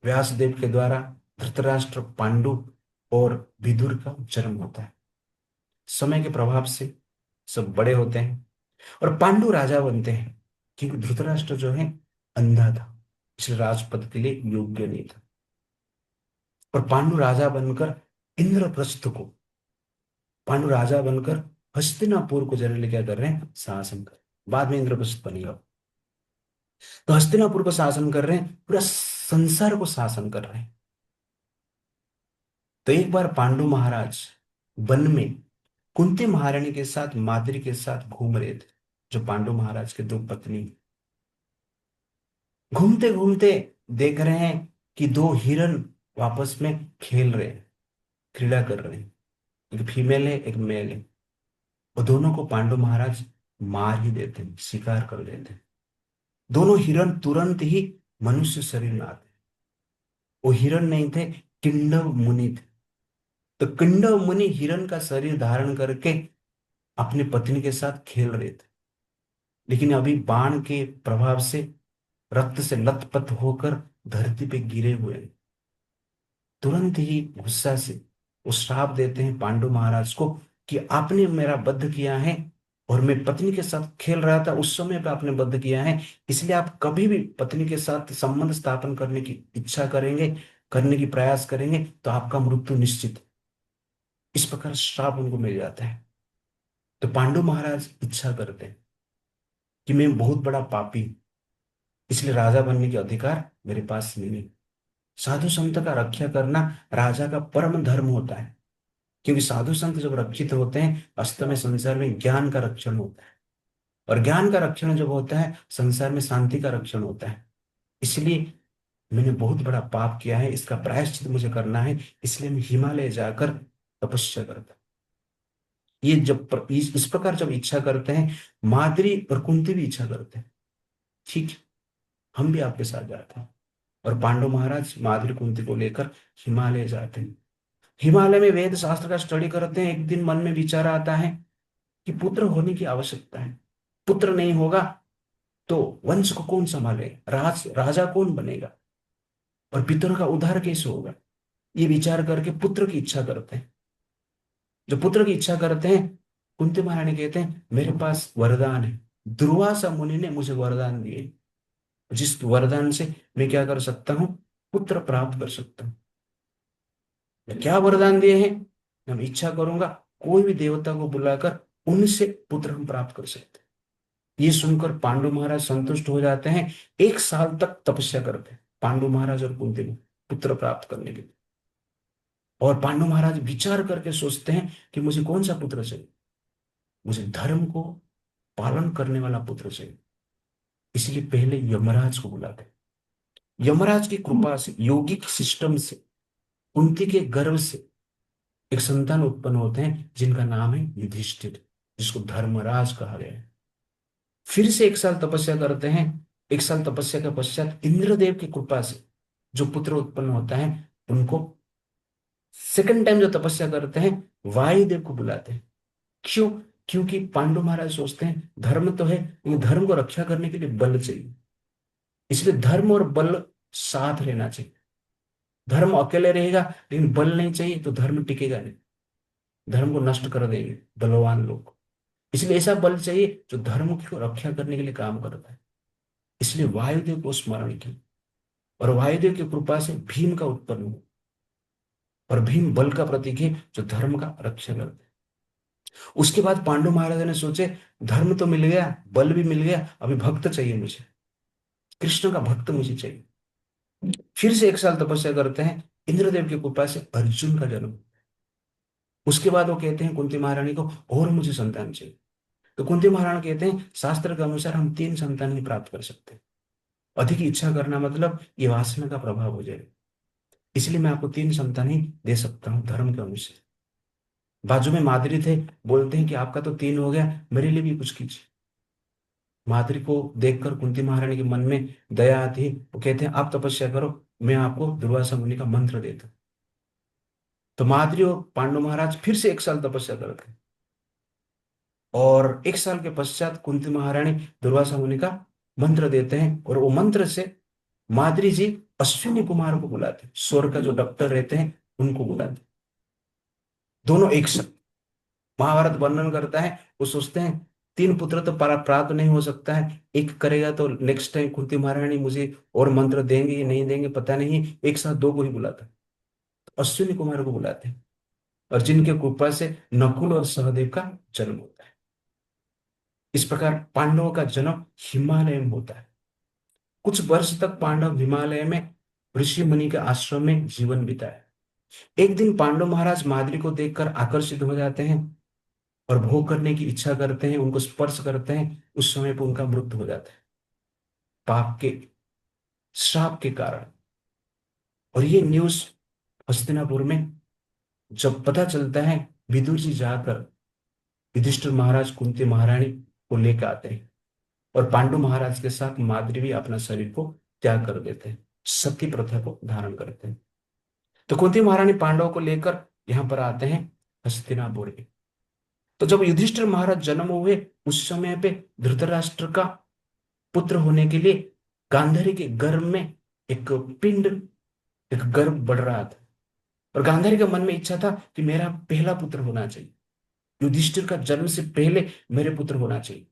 व्यासदेव के द्वारा धृतराष्ट्र, पांडु और विदुर का जन्म होता है। समय के प्रभाव से सब बड़े होते हैं और पांडु राजा बनते हैं, क्योंकि धृतराष्ट्र जो है अंधा था, इसलिए राजपद के लिए योग्य नहीं था। और पांडु राजा बनकर इंद्रप्रस्थ को, पांडु राजा बनकर हस्तिनापुर को जनरली क्या कर रहे हैं, शासन कर, बाद में इंद्रप्रस्थ बनेगा। तो हस्तिनापुर को शासन कर रहे हैं, पूरा संसार को शासन कर रहे हैं। तो एक बार पांडु महाराज वन में कुंती महारानी के साथ, माद्री के साथ घूम रहे थे, जो पांडु महाराज के 2 पत्नी। घूमते घूमते देख रहे हैं कि 2 हिरण आपस में खेल रहे हैं, क्रीड़ा कर रहे हैं, एक फीमेल है एक मेल है, और दोनों को पांडु महाराज मार ही देते हैं, शिकार कर लेते हैं। दोनों हिरण तुरंत ही मनुष्य शरीर में आते। वो हिरण नहीं थे, किंडव मुनि थे। तो किंडव मुनि हिरण का शरीर धारण करके अपनी पत्नी के साथ खेल रहे थे, लेकिन अभी बाण के प्रभाव से रक्त से लथपथ होकर धरती पे गिरे हुए हैं। तुरंत ही गुस्सा से वो श्राप देते हैं पांडु महाराज को कि आपने मेरा वध किया है, और मैं पत्नी के साथ खेल रहा था उस समय पे आपने वध किया है, इसलिए आप कभी भी पत्नी के साथ संबंध स्थापन करने की इच्छा करेंगे, करने की प्रयास करेंगे तो आपका मृत्यु निश्चित है। इस प्रकार श्राप उनको मिल जाता है। तो पांडु महाराज इच्छा करते हैं कि मैं बहुत बड़ा पापी हूं, इसलिए राजा बनने के अधिकार मेरे पास नहीं है। साधु संत का रक्षा करना राजा का परम धर्म होता है, क्योंकि साधु संत जब रक्षित होते हैं, वास्तव में संसार में ज्ञान का रक्षण होता है, और ज्ञान का रक्षण जब होता है संसार में शांति का रक्षण होता है। इसलिए मैंने बहुत बड़ा पाप किया है, इसका प्रायश्चित मुझे करना है, इसलिए मैं हिमालय जाकर तपस्या करता। ये जब इस प्रकार जब इच्छा करते हैं, माद्री और कुंती भी इच्छा करते हैं, ठीक है, हम भी आपके साथ जाते हैं। और पांडु महाराज माद्री कुंती को लेकर हिमालय जाते हैं। हिमालय में वेद शास्त्र का स्टडी करते हैं। एक दिन मन में विचार आता है कि पुत्र होने की आवश्यकता है, पुत्र नहीं होगा तो वंश को कौन संभाले, राजा कौन बनेगा, और पितरों का उद्धार कैसे होगा। ये विचार करके पुत्र की इच्छा करते हैं। जो पुत्र की इच्छा करते हैं, कुंती महारानी कहते हैं मेरे पास वरदान है, दुर्वासा मुनि ने मुझे वरदान दिए, जिस वरदान से मैं क्या कर सकता हूं, पुत्र प्राप्त कर सकता हूं। क्या वरदान दिए हैं, मैं इच्छा करूंगा कोई भी देवता को बुलाकर उनसे पुत्र हम प्राप्त कर सकते हैं। ये सुनकर पांडु महाराज संतुष्ट हो जाते हैं। 1 साल तक तपस्या करते हैं पांडु महाराज और कुंती में पुत्र प्राप्त करने के लिए। और पांडु महाराज विचार करके सोचते हैं कि मुझे कौन सा पुत्र चाहिए, मुझे धर्म को पालन करने वाला पुत्र चाहिए। इसलिए पहले यमराज को बुलाते हैं। यमराज की कृपा से, योगिक सिस्टम से, कुंती के गर्भ से एक संतान उत्पन्न होते हैं जिनका नाम है युधिष्ठिर, जिसको धर्मराज कहा गया है। फिर से 1 साल तपस्या करते हैं। 1 साल तपस्या के पश्चात इंद्रदेव की कृपा से जो पुत्र उत्पन्न होता है, उनको सेकंड टाइम जो तपस्या करते हैं वायुदेव को बुलाते हैं। क्यों? क्योंकि पांडु महाराज सोचते हैं धर्म तो है, लेकिन धर्म को रक्षा करने के लिए बल चाहिए, इसलिए धर्म और बल साथ रहना चाहिए। धर्म अकेले रहेगा लेकिन बल नहीं चाहिए तो धर्म टिकेगा नहीं, धर्म को नष्ट कर देंगे बलवान लोग। इसलिए ऐसा बल चाहिए जो धर्म की रक्षा करने के लिए काम करता है। इसलिए वायुदेव को स्मरण किया, और वायुदेव की कृपा से भीम का उत्पन्न हुआ। और भीम बल का प्रतीक है जो धर्म का रक्षा करते हैं। उसके बाद पांडु महाराज ने सोचे धर्म तो मिल गया, बल भी मिल गया, अभी भक्त चाहिए मुझे, कृष्ण का भक्त मुझे चाहिए। फिर से 1 साल तपस्या करते हैं, इंद्रदेव की कृपा से अर्जुन का जन्म। उसके बाद वो कहते हैं कुंती महारानी को और मुझे संतान चाहिए। तो कुंती महारानी कहते हैं शास्त्र के अनुसार हम 3 संतान ही प्राप्त कर सकते हैं, अधिक इच्छा करना मतलब ये वासना का प्रभाव हो जाएगा, इसलिए मैं आपको 3 संतान ही दे सकता हूँ धर्म के अनुसार। बाजू में माद्री थे, बोलते हैं कि आपका तो 3 हो गया, मेरे लिए भी कुछ कीजिए। माद्री को देखकर कुंती महारानी के मन में दया आती है, वो कहते हैं आप तपस्या करो, मैं आपको दुर्वासा मुनि का मंत्र देता हूं। तो माद्री और पांडु महाराज फिर से 1 साल तपस्या करते हैं, और 1 साल के पश्चात कुंती महारानी दुर्वासा मुनि का मंत्र देते हैं, और वो मंत्र से माद्री जी अश्विनी कुमार को बुलाते हैं, स्वर्ग का जो डॉक्टर रहते हैं उनको बुलाते हैं। दोनों एक साथ महाभारत वर्णन करता है, वो सोचते हैं 3 पुत्र तो प्राप्त नहीं हो सकता है, एक करेगा तो नेक्स्ट टाइम कुंती महारानी मुझे और मंत्र देंगे या नहीं देंगे पता नहीं, एक साथ 2 को ही बुलाता है। तो अश्विनी कुमार को बुलाते हैं, और जिनके कृपा से नकुल और सहदेव का जन्म होता है। इस प्रकार पांडवों का जन्म हिमालय में होता है। कुछ वर्ष तक पांडव हिमालय में ऋषि मुनि के आश्रम में जीवन बिताए। एक दिन पांडव महाराज माद्री को देखकर आकर्षित हो जाते हैं और भोग करने की इच्छा करते हैं, उनको स्पर्श करते हैं, उस समय पर उनका मृत्यु हो जाता है पाप के श्राप के कारण। और ये न्यूज हस्तिनापुर में जब पता चलता है, विदुर जी जाकर युधिष्ठिर महाराज कुंती महारानी को लेकर आते हैं, और पांडु महाराज के साथ माद्री भी अपना शरीर को त्याग कर देते हैं, सती प्रथा को धारण करते हैं। तो कुंती महारानी पांडवों को लेकर यहाँ पर आते हैं हस्तिनापुर में। तो जब युधिष्ठिर महाराज जन्म हुए, उस समय पे धृतराष्ट्र का पुत्र होने के लिए गांधारी के गर्भ में एक पिंड, एक गर्भ बढ़ रहा था, और गांधारी के मन में इच्छा था कि मेरा पहला पुत्र होना चाहिए, युधिष्ठिर का जन्म से पहले मेरे पुत्र होना चाहिए।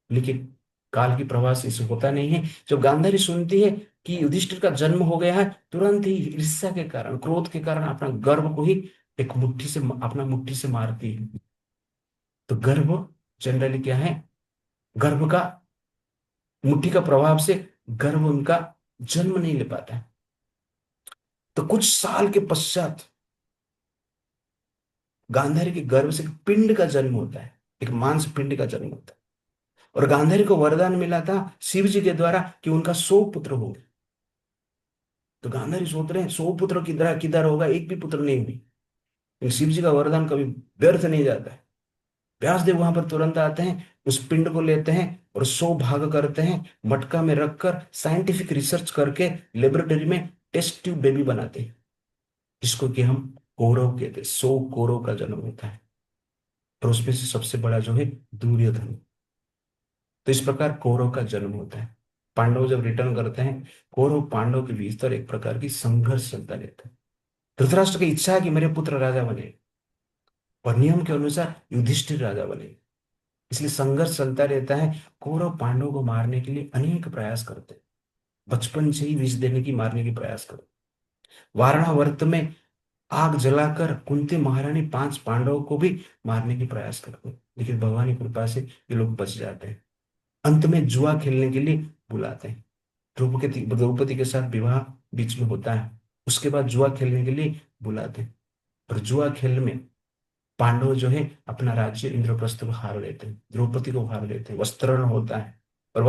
लेकिन काल की प्रवाह से इसे होता नहीं है। जब गांधारी सुनती है कि युधिष्ठिर का जन्म हो गया है, तुरंत ही ईर्ष्या के कारण, क्रोध के कारण अपना गर्भ को ही एक मुट्ठी से, अपना मुट्ठी से मारती है। तो गर्भ जनरली क्या है, गर्भ का, मुट्ठी का प्रभाव से गर्भ उनका जन्म नहीं ले पाता है। तो कुछ साल के पश्चात गांधारी के गर्भ से एक पिंड का जन्म होता है, एक मांस पिंड का जन्म होता है। और गांधारी को वरदान मिला था शिव जी के द्वारा कि उनका 100 पुत्र होंगे। तो गांधारी सोच रहे हैं 100 पुत्र किधर किधर होगा, एक भी पुत्र नहीं हुई। लेकिन शिव जी का वरदान कभी व्यर्थ नहीं जाता है। व्यासदेव वहां पर तुरंत आते हैं, उस पिंड को लेते हैं और 100 भाग करते हैं, मटका में रखकर साइंटिफिक रिसर्च करके लेबोरेटरी में टेस्ट ट्यूब बेबी बनाते हैं, जिसको कि हम कौरव कहते हैं। 100 कौरव का जन्म होता है, और उसमें से सबसे बड़ा जो है दुर्योधन। तो इस प्रकार कौरव का जन्म होता है। पांडव जब रिटर्न करते हैं, कौरव पांडव के भीतर एक प्रकार की संघर्ष चलता रहता है। धृतराष्ट्र की इच्छा है कि मेरे पुत्र राजा बने, और नियम के अनुसार युधिष्ठिर राजा बने, इसलिए संघर्ष चलता रहता है। कौरव पांडव को मारने के लिए अनेक प्रयास करते हैं, बचपन से ही विष देने की, मारने की प्रयास करते। वारणावर्त में आग जलाकर कुंती महारानी 5 पांडवों को भी मारने की प्रयास करते हैं, लेकिन भगवान की कृपा से ये लोग बच जाते हैं। अंत में जुआ खेलने के लिए बुलाते हैं। द्रौपदी द्रौपदी के साथ विवाह बीच में होता है, उसके बाद जुआ खेलने के लिए बुलाते हैं। और जुआ खेल में पांडव जो है अपना राज्य इंद्रप्रस्थ को हार लेते हैं, द्रौपदी को हार लेते हैं, वस्त्रहरण होता है। और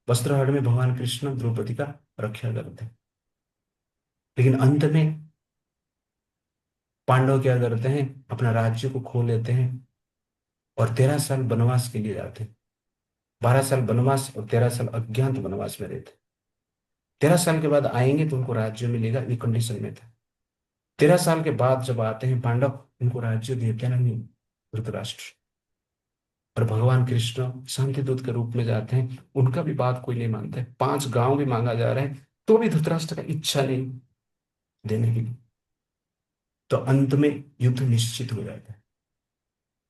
वस्त्रहरण में भगवान कृष्ण द्रौपदी का रक्षा करते हैं। लेकिन अंत में पांडव क्या करते हैं, अपना राज्य को खो लेते हैं, और 13 साल वनवास के लिए जाते हैं। 12 साल वनवास और 13 साल अज्ञात वनवास में रहते हैं। 13 साल के बाद आएंगे तो उनको राज्य मिलेगा, ये कंडीशन में था। 13 साल के बाद जब आते हैं पांडव, उनको राज्य देते नहीं धृतराष्ट्र। और भगवान कृष्ण शांति दूत के रूप में जाते हैं, उनका भी बात कोई नहीं मानता है। 5 गांव भी मांगा जा रहा है, तो भी धृतराष्ट्र का इच्छा नहीं देने की। तो अंत में युद्ध निश्चित हो जाता है,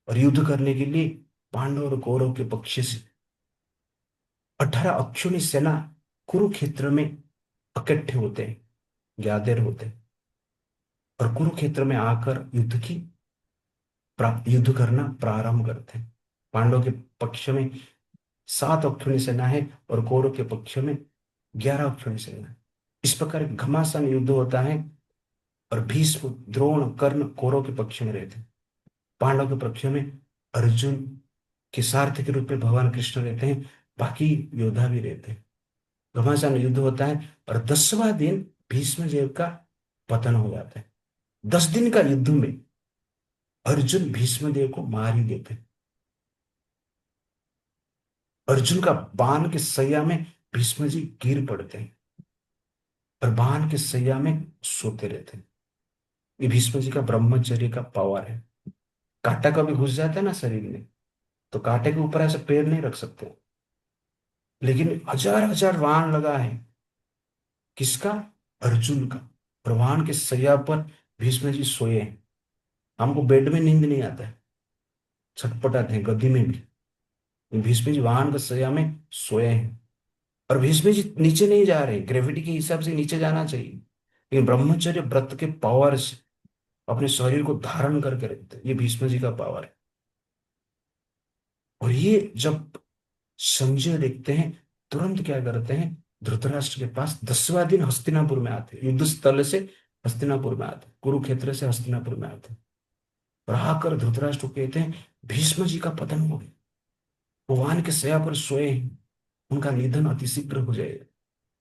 और युद्ध करने के लिए पांडव और कौरव के पक्ष से 18 अक्षौणी सेना कुरुक्षेत्र में इकट्ठे होते हैं, ग्यादर होते हैं। और कुरुक्षेत्र में आकर युद्ध करना प्रारंभ करते हैं। पांडवों के पक्ष में 7 अक्षौणी सेना है और कौरव के पक्ष में 11 अक्षौणी सेना है। इस प्रकार एक घमासान युद्ध होता है और भीष्म, द्रोण, कर्ण कौरव के पक्ष में रहते हैं। पांडव के पक्ष में अर्जुन के सारथी के रूप में भगवान कृष्ण रहते हैं, बाकी योद्धा भी रहते हैं। घमासान युद्ध होता है और 10वां दिन भीष्म देव का पतन हो जाता है। 10 दिन का युद्ध में अर्जुन भीष्म देव को मार ही देते हैं। अर्जुन का बाण के सैया में भीष्म जी गिर पड़ते हैं और बाण के सैया में सोते रहते हैं। ये भीष्म जी का ब्रह्मचर्य का पावर है। कांटा कभी घुस जाता है ना शरीर में, तो कांटे के ऊपर ऐसे पैर नहीं रख सकते, लेकिन हजार हजार बाण लगा है किसका? अर्जुन का। और बाण के सैया पर भीष्म जी सोए हैं। हमको बेड में नींद नहीं आता है, छटपटाते हैं गद्दी में भी। भीष्म जी वाहन के सैया में सोए हैं और भीष्म जी नीचे नहीं जा रहे। ग्रेविटी के हिसाब से नीचे जाना चाहिए, लेकिन ब्रह्मचर्य व्रत के पावर से अपने शरीर को धारण करके रखते हैं। ये भीष्म जी का पावर है। और ये जब संजय देखते हैं, तुरंत क्या करते हैं, धृतराष्ट्र के पास 10वां दिन हस्तिनापुर में आते हैं। युद्ध स्थल से हस्तिनापुर में आते हैं, कुरुक्षेत्र से हस्तिनापुर में आते हैं। और आकर धृतराष्ट्र को कहते हैं भीष्म जी का पतन हो गया, भगवान के शैया पर सोए हैं, उनका निधन अतिशीघ्र हो जाएगा।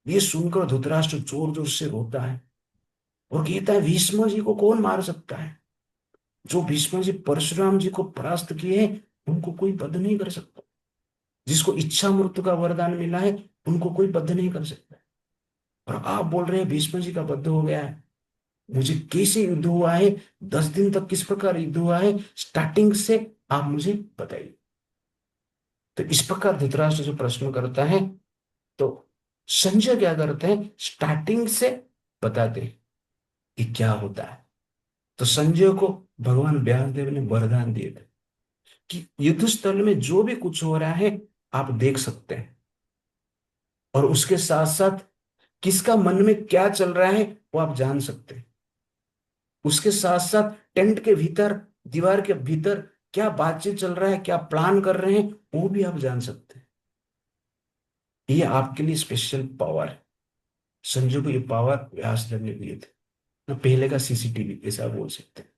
ये सुनकर धृतराष्ट्र जोर जोर से रोता है और कहता है भीष्म जी को कौन मार सकता है? जो भीष्म जी परशुराम जी को परास्त किए हैं, उनको कोई बद्ध नहीं कर सकता। जिसको इच्छा मृत्यु का वरदान मिला है, उनको कोई बद्ध नहीं कर सकता। और आप बोल रहे हैं भीष्म जी का बद्ध हो गया है। मुझे कैसे युद्ध हुआ है, 10 दिन तक किस प्रकार युद्ध हुआ है, स्टार्टिंग से आप मुझे बताइए। तो इस प्रकार धृतराष्ट्र जो प्रश्न करता है, तो संजय क्या करते हैं, स्टार्टिंग से बताते हैं कि क्या होता है। तो संजय को भगवान व्यासदेव ने वरदान दिए थे कि युद्ध स्थल में जो भी कुछ हो रहा है आप देख सकते हैं, और उसके साथ साथ किसका मन में क्या चल रहा है वो आप जान सकते हैं। उसके साथ साथ टेंट के भीतर, दीवार के भीतर क्या बातचीत चल रहा है, क्या प्लान कर रहे हैं, वो भी आप जान सकते हैं। ये आपके लिए स्पेशल पावर है। संजय को ये पावर व्यासदेव ने दिए थे ना, पहले का सीसीटीवी ऐसा आप बोल सकते हैं।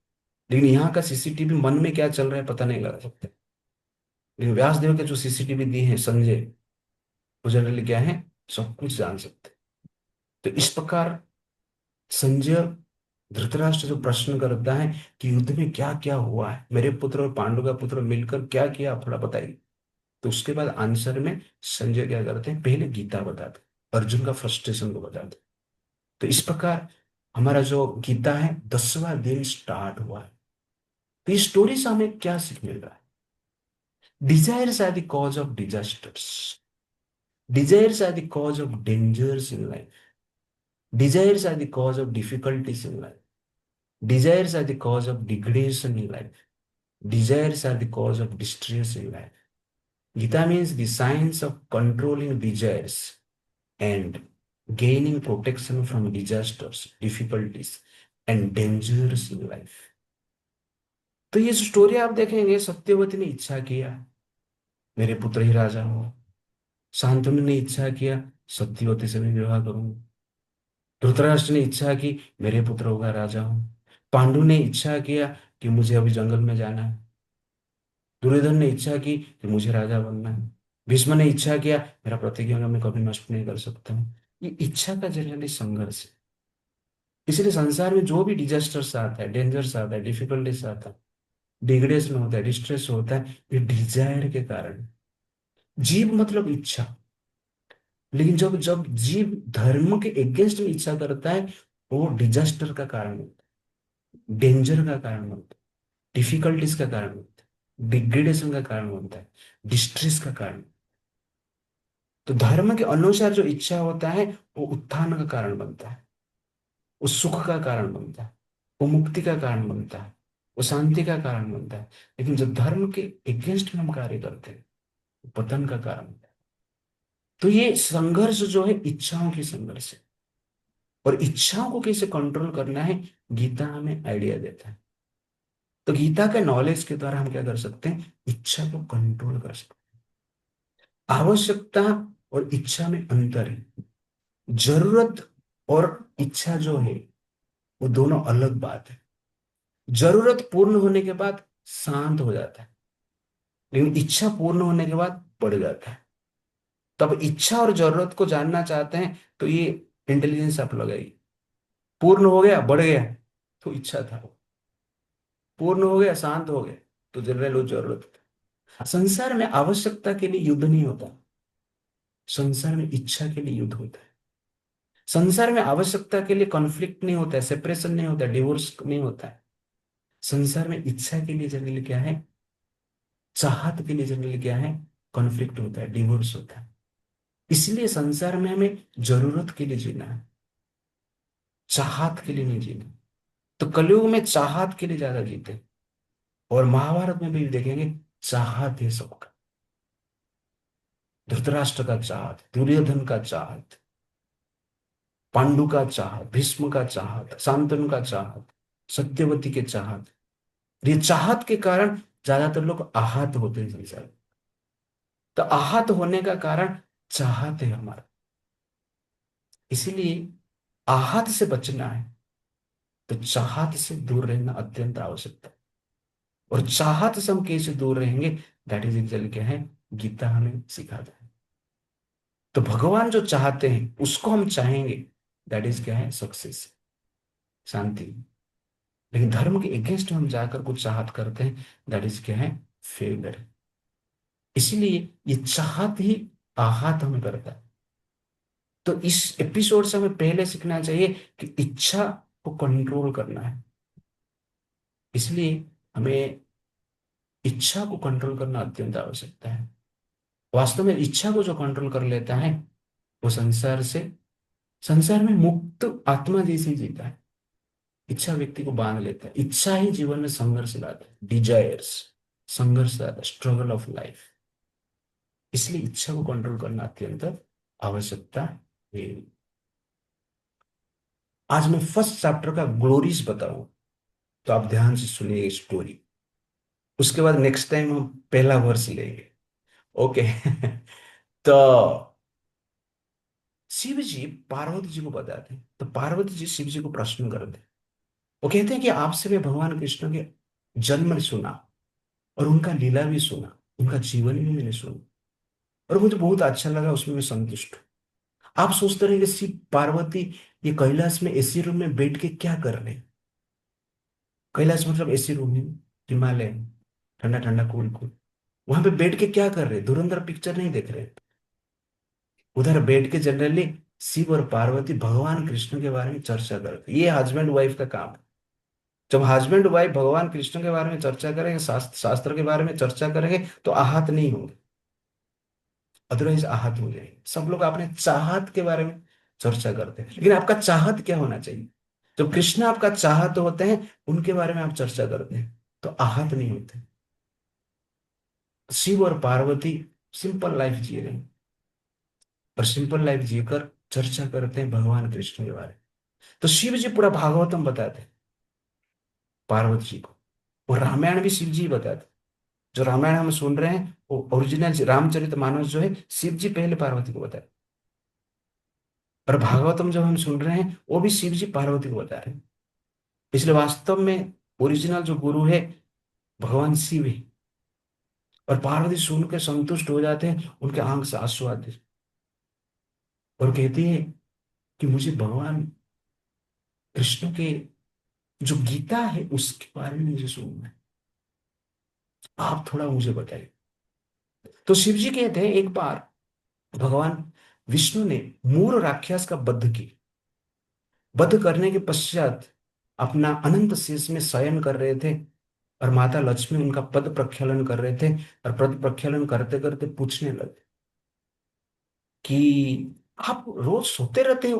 लेकिन यहाँ का सीसीटीवी मन में क्या चल रहा है पता नहीं लगा सकते। लेकिन व्यासदेव के जो सीसीटीवी दिए हैं संजय, वो जनरली क्या है, सब कुछ जान सकते हैं। तो इस प्रकार संजय धृतराष्ट्र जो प्रश्न करता है कि युद्ध में क्या क्या हुआ है, मेरे पुत्र और पांडु का पुत्र मिलकर क्या किया, आप थोड़ा बताइए। तो उसके बाद आंसर में संजय क्या करते हैं, पहले गीता बताते हैं, अर्जुन का फ्रस्ट्रेशन को बताते हैं। तो इस प्रकार हमारा जो गीता है 10वां दिन स्टार्ट हुआ है। तो इस स्टोरी से हमें क्या सीख मिल रहा है? Desires are the cause of disasters, desires are the cause of dangers in life, desires are the cause of difficulties in life, desires are the cause of degradation in life, desires are the cause of distress in life. Gita means the science of controlling desires and gaining protection from disasters, difficulties and dangers in life. तो ये स्टोरी आप देखेंगे, सत्यवती ने इच्छा किया मेरे पुत्र ही राजा हो, शांतनु ने इच्छा किया सत्यवती से मैं विवाह करूंगा, धृतराष्ट्र ने इच्छा की मेरे पुत्र होगा राजा हो, पांडु ने इच्छा किया कि मुझे अभी जंगल में जाना है, दुर्योधन ने इच्छा की कि मुझे राजा बनना है, भीष्म ने इच्छा किया मेरा प्रतिज्ञा मैं कभी नष्ट नहीं कर सकता हूँ। ये इच्छा का जनरली संघर्ष है। इसलिए संसार में जो भी डिजास्टर्स आता है, डेंजर्स आता है, डिफिकल्टीज आता है, डिग्रेडेशन होता है, डिस्ट्रेस होता है, ये डिजायर के कारण। जीव मतलब इच्छा। लेकिन जब जब जीव धर्म के अगेंस्ट में इच्छा करता है, वो डिजास्टर का कारण होता है, डेंजर का कारण होता है, डिफिकल्टीज का कारण होता है, डिग्रेडेशन का कारण होता है, डिस्ट्रेस का कारण। तो धर्म के अनुसार जो इच्छा होता है वो उत्थान का कारण बनता है, वो सुख का कारण बनता है, वो मुक्ति का कारण बनता है, वो शांति का कारण बनता है। लेकिन जब धर्म के अगेंस्ट में हम कार्य करते हैं, वो पतन का कारण बनता है। तो ये संघर्ष जो है इच्छाओं की संघर्ष है। और इच्छाओं को कैसे कंट्रोल करना है, गीता हमें आइडिया देता है। तो गीता के नॉलेज के द्वारा हम क्या कर सकते हैं, इच्छा को कंट्रोल कर सकते हैं। आवश्यकता और इच्छा में अंतर है। जरूरत और इच्छा जो है वो दोनों अलग बात है। जरूरत पूर्ण होने के बाद शांत हो जाता है, लेकिन इच्छा पूर्ण होने के बाद बढ़ जाता है। तब इच्छा और जरूरत को जानना चाहते हैं तो ये इंटेलिजेंस आप लगाइए। पूर्ण हो गया, बढ़ गया, तो इच्छा था। पूर्ण हो गया, शांत हो गया, तो जनरल वो जरूरत था। संसार में आवश्यकता के लिए युद्ध नहीं होता, संसार में इच्छा के लिए युद्ध होता है। संसार में आवश्यकता के लिए कॉन्फ्लिक्ट नहीं होता है, सेपरेशन नहीं होता है, डिवोर्स नहीं होता है। संसार में इच्छा के लिए जनरली क्या है, चाहत के लिए जनरली क्या है, कॉन्फ्लिक्ट होता है, डिवोर्स होता है। इसलिए संसार में हमें जरूरत के लिए जीना है, चाहत के लिए नहीं जीना। तो कलयुग में चाहत के लिए ज्यादा जीते हैं। और महाभारत में भी देखेंगे, चाहत है सबका। धृतराष्ट्र का चाहत, दुर्योधन का चाहत, पांडु का चाहत, भीष्म का चाहत, शांतनु का चाहत, सत्यवती के चाहत। ये चाहत के कारण ज्यादातर लोग आहत होते हैं संसार में। तो आहत होने का कारण चाहत है हमारा। इसीलिए आहत से बचना है तो चाहत से दूर रहना अत्यंत आवश्यक है। और चाहत से हम कैसे दूर रहेंगे, दैट इज एक्चुअली क्या है, गीता हमें सिखाता है। तो भगवान जो चाहते हैं उसको हम चाहेंगे, दैट इज क्या है, सक्सेस, शांति। लेकिन धर्म के अगेंस्ट हम जाकर कुछ चाहत करते हैं, दैट इज क्या है, फेलियर। इसीलिए ये चाहत ही आहत हमें करता है। तो इस एपिसोड से हमें पहले सीखना चाहिए कि इच्छा को कंट्रोल करना है। इसलिए हमें इच्छा को कंट्रोल करना अत्यंत आवश्यकता है। वास्तव में इच्छा को जो कंट्रोल कर लेता है वो संसार में मुक्त आत्मा जैसे ही जीता है। इच्छा व्यक्ति को बांध लेता है, इच्छा ही जीवन में संघर्ष लाता है, डिजायर्स, संघर्ष लाता है, स्ट्रगल ऑफ लाइफ। इसलिए इच्छा को कंट्रोल करना अत्यंत आवश्यकता है। आज मैं फर्स्ट चैप्टर का ग्लोरीज बताऊं, तो आप ध्यान से सुनिए स्टोरी। उसके बाद नेक्स्ट टाइम हम पहला वर्ष लेंगे। ओके। तो शिव जी पार्वती जी को बताते हैं, तो पार्वती जी शिव जी को प्रश्न करते हैं। वो कहते हैं कि आपसे मैं भगवान कृष्ण के जन्म सुना और उनका लीला भी सुना, उनका जीवन भी मैंने सुना, और मुझे बहुत अच्छा लगा, उसमें मैं संतुष्ट हूँ। आप सोचते रहे कि शिव पार्वती ये कैलाश में एसी रूम में बैठ के क्या कर रहे हैं। कैलाश मतलब एसी रूम है, हिमालय, ठंडा ठंडा कूल कूल। वहां पे बैठ के क्या कर रहे हैं, धुरंधर पिक्चर नहीं देख रहे। उधर बैठ के जनरली शिव और पार्वती भगवान कृष्ण के बारे में चर्चा करते, ये हस्बैंड वाइफ का काम है। जब हस्बैंड वाइफ भगवान कृष्ण के बारे में चर्चा करेंगे, शास्त्र के बारे में चर्चा करेंगे, तो आहत नहीं होंगे, अदरवाइज आहत हो जाएंगे। सब लोग अपने चाहत के बारे में चर्चा करते हैं, लेकिन आपका चाहत क्या होना चाहिए। जब कृष्ण आपका चाहत होते हैं, उनके बारे में आप चर्चा करते हैं, तो आहत नहीं होते। शिव और पार्वती सिंपल लाइफ जी रहे हैं, और सिंपल लाइफ जीकर चर्चा करते हैं भगवान कृष्ण के बारे में। तो शिव जी पूरा भागवतम बताते हैं पार्वती जी को, और रामायण भी शिव जी बताते हैं। जो रामायण हम सुन रहे हैं वो ओरिजिनल रामचरितमानस जो है, शिव जी पहले पार्वती को बताए। और भागवतम जब हम सुन रहे हैं वो भी शिव जी पार्वती को बता रहे हैं। इसलिए वास्तव में ओरिजिनल जो गुरु है भगवान शिव है। और पार्वती सुन के संतुष्ट हो जाते हैं, उनके आंख से आंसू आते हैं, और कहती है कि मुझे भगवान कृष्ण के जो गीता है उसके बारे में मुझे सुनना है, आप थोड़ा मुझे बताइए। तो शिव जी कहते हैं, एक बार भगवान विष्णु ने मूर राक्षस का वध की। वध करने के पश्चात अपना अनंत शेष में शयन कर रहे थे, और माता लक्ष्मी उनका पद प्रक्षालन कर रहे थे। और पद प्रक्षालन करते करते पूछने लगे कि आप रोज सोते रहते हो,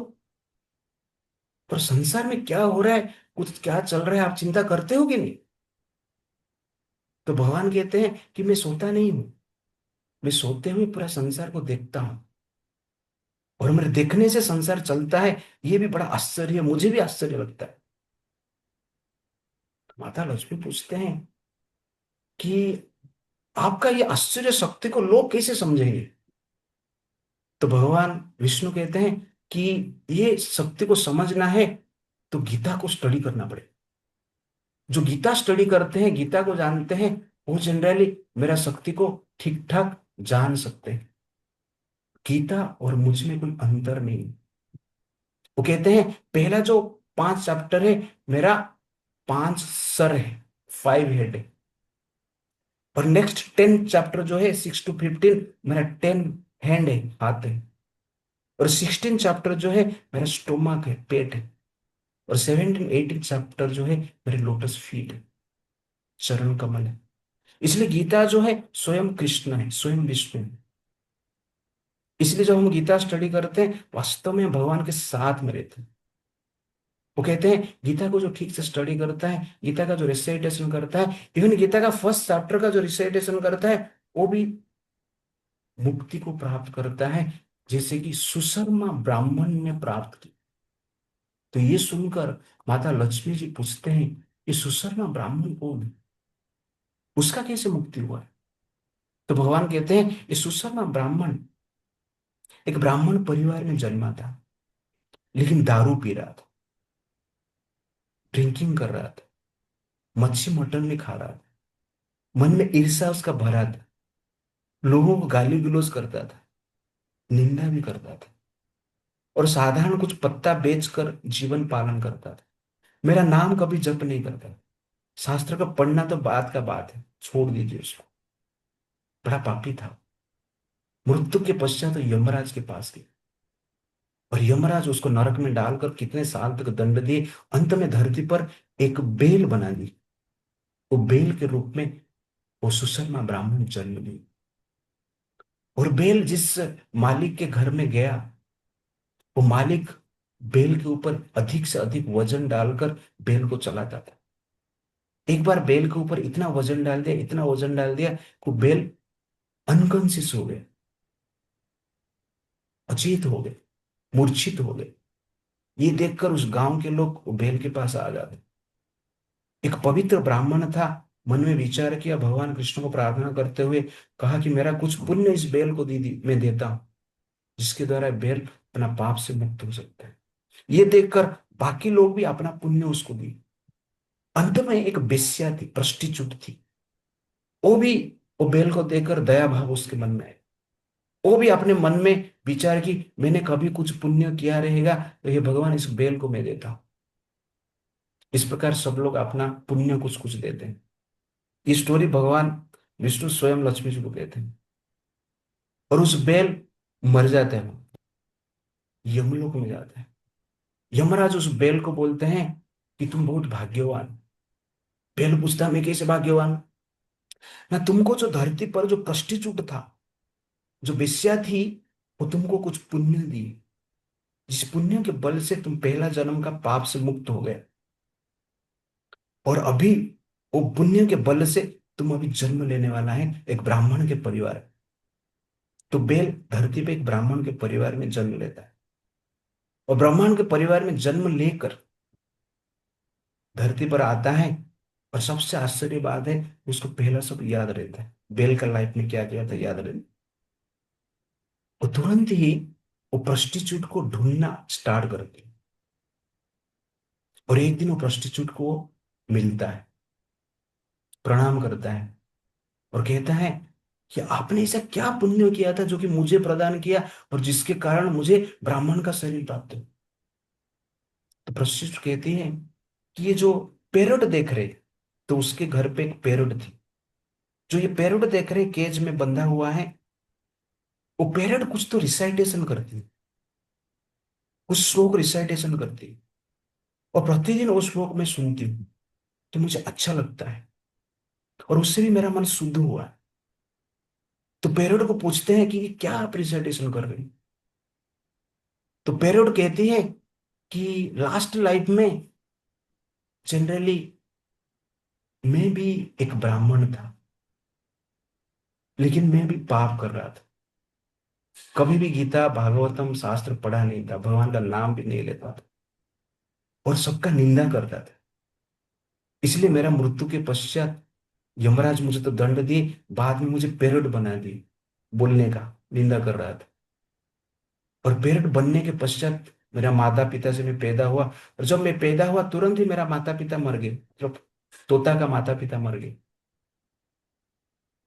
और संसार में क्या हो रहा है, कुछ क्या चल रहा है, आप चिंता करते हो कि नहीं। तो भगवान कहते हैं कि मैं सोता नहीं हूं, मैं सोते हुए पूरा संसार को देखता हूं। और मेरे देखने से संसार चलता है, ये भी बड़ा आश्चर्य, मुझे भी आश्चर्य लगता है। तो माता लक्ष्मी पूछते हैं कि आपका ये आश्चर्य शक्ति को लोग कैसे समझेंगे? तो भगवान विष्णु कहते हैं कि ये शक्ति को समझना है तो गीता को स्टडी करना पड़ेगा। जो गीता स्टडी करते हैं, गीता को जानते हैं, वो जनरली मेरा शक्ति को ठीक ठाक जान सकते हैं। गीता और मुझ में कोई अंतर नहीं है। वो कहते हैं पहला जो 5 चैप्टर है, मेरा 5 सर है, 5 हेड है। और नेक्स्ट 10 चैप्टर जो है, 6 to 15, मेरा 10 हैंड है, हाथ है। और 16 चैप्टर जो है, मेरा स्टोमक है, पेट है। और 17 18 चैप्टर जो है, मेरे लोटस फीट है, चरण कमल है। इसलिए गीता जो है स्वयं कृष्ण है, स्वयं विष्णु है। इसलिए जब हम गीता स्टडी करते हैं, वास्तव में भगवान के साथ में रहते हैं। वो कहते हैं गीता को जो ठीक से स्टडी करता है, गीता का जो रिसाइटेशन करता है, इवन गीता का फर्स्ट चैप्टर का जो रिसाइटेशन करता है, वो भी मुक्ति को प्राप्त करता है, जैसे कि सुशर्मा ब्राह्मण ने प्राप्त की। तो ये सुनकर माता लक्ष्मी जी पूछते हैं, ये सुशर्मा ब्राह्मण कौन है, उसका कैसे मुक्ति हुआ है? तो भगवान कहते हैं ये सुशर्मा ब्राह्मण एक ब्राह्मण परिवार में जन्मा था, लेकिन दारू पी रहा था, ड्रिंकिंग कर रहा था, मच्छी मटन भी खा रहा था, मन में ईर्ष्या उसका भरा था, लोगों को गाली गलौज करता था, निंदा भी करता था, और साधारण कुछ पत्ता बेचकर जीवन पालन करता था। मेरा नाम कभी जप नहीं करता। शास्त्र का पढ़ना तो बात का बात है, छोड़ दीजिए उसको। बड़ा पापी था। मृत्यु के पश्चात तो यमराज के पास गया, और यमराज उसको नरक में डालकर कितने साल तक दंड दिए। अंत में धरती पर एक बेल बना दी। वो बेल के रूप में वो सुशर्मा ब्राह्मण जन्म ली। और बेल जिस मालिक के घर में गया, वो मालिक बेल के ऊपर अधिक से अधिक वजन डालकर बेल को चलाता था। एक बार बेल के ऊपर इतना वजन डाल दिया, इतना वजन डाल दिया कि बेल अनकॉन्शियस हो गए, अचेत हो गए, मूर्छित हो गए। ये देखकर उस गांव के लोग बेल के पास आ जाते। एक पवित्र ब्राह्मण था, मन में विचार किया, भगवान कृष्ण को प्रार्थना करते हुए कहा कि मेरा कुछ पुण्य इस बेल को दीदी मैं देता हूं, जिसके द्वारा बेल अपना पाप से मुक्त हो सकता है। ये देखकर बाकी लोग भी अपना पुण्य उसको दिए। अंत में एक बेश्या थी, प्रस्टिट्यूट थी, वो भी वो बेल को देखकर दया भाव उसके मन में आया। वो भी अपने मन में विचार की मैंने कभी कुछ पुण्य किया रहेगा, तो ये भगवान इस बेल को मैं देता हूं। इस प्रकार सब लोग अपना पुण्य कुछ कुछ देते हैं। ये स्टोरी भगवान विष्णु स्वयं लक्ष्मी जी को कहते हैं। और उस बेल मर जाते हैं, यमलोक में जाते हैं। यमराज उस बेल को बोलते हैं कि तुम बहुत भाग्यवान। बेल पूछता मैं कैसे भाग्यवान? ना तुमको जो धरती पर जो प्रस्टिट्यूट था, जो वेश्या थी, वो तुमको कुछ पुण्य दी, जिस पुण्य के बल से तुम पहला जन्म का पाप से मुक्त हो गए। और अभी वो पुण्य के बल से तुम अभी जन्म लेने वाला है एक ब्राह्मण के परिवार में। तो बेल धरती पे एक ब्राह्मण के परिवार में जन्म लेता है, और ब्राह्मण के परिवार में जन्म लेकर धरती पर आता है। और सबसे आश्चर्य बात है, उसको पहला सब याद रहता है, बेल का लाइफ में क्या किया था याद रहता। वो तुरंत ही वो प्रोस्टिट्यूट को ढूंढना स्टार्ट करती है। और एक दिन वो प्रोस्टिट्यूट को मिलता है, प्रणाम करता है, और कहता है कि आपने ऐसा क्या पुण्य किया था जो कि मुझे प्रदान किया, और जिसके कारण मुझे ब्राह्मण का शरीर प्राप्त हो। तो प्रोस्टिट्यूट कहती है कि ये जो पैरोट देख रहे, तो उसके घर पे एक पैरोट थी। जो ये पैरोट देख रहे केज में बंधा हुआ है, वो पैरोट कुछ तो रिसाइटेशन करती है, कुछ श्लोक रिसाइटेशन करती है। और प्रतिदिन वो श्लोक मैं सुनती हूँ, तो मुझे अच्छा लगता है, और उससे भी मेरा मन शुद्ध हुआ है। तो पैरोट को पूछते हैं कि ये क्या आप रिसाइटेशन कर रहे हैं? तो पैरोट कहती है कि लास्ट लाइफ में जनरली मैं भी एक ब्राह्मण था, लेकिन मैं भी पाप कर रहा था। कभी भी गीता भागवतम शास्त्र पढ़ा नहीं था, भगवान का नाम भी नहीं लेता था, और सबका निंदा करता था। इसलिए मेरा मृत्यु के पश्चात यमराज मुझे तो दंड दिए, बाद में मुझे पेरड बना दिए, बोलने का निंदा कर रहा था। और पेरड बनने के पश्चात मेरा माता पिता से मैं पैदा हुआ, और जब मैं पैदा हुआ तुरंत ही मेरा माता पिता मर गए, मतलब तोता का माता पिता मर गए।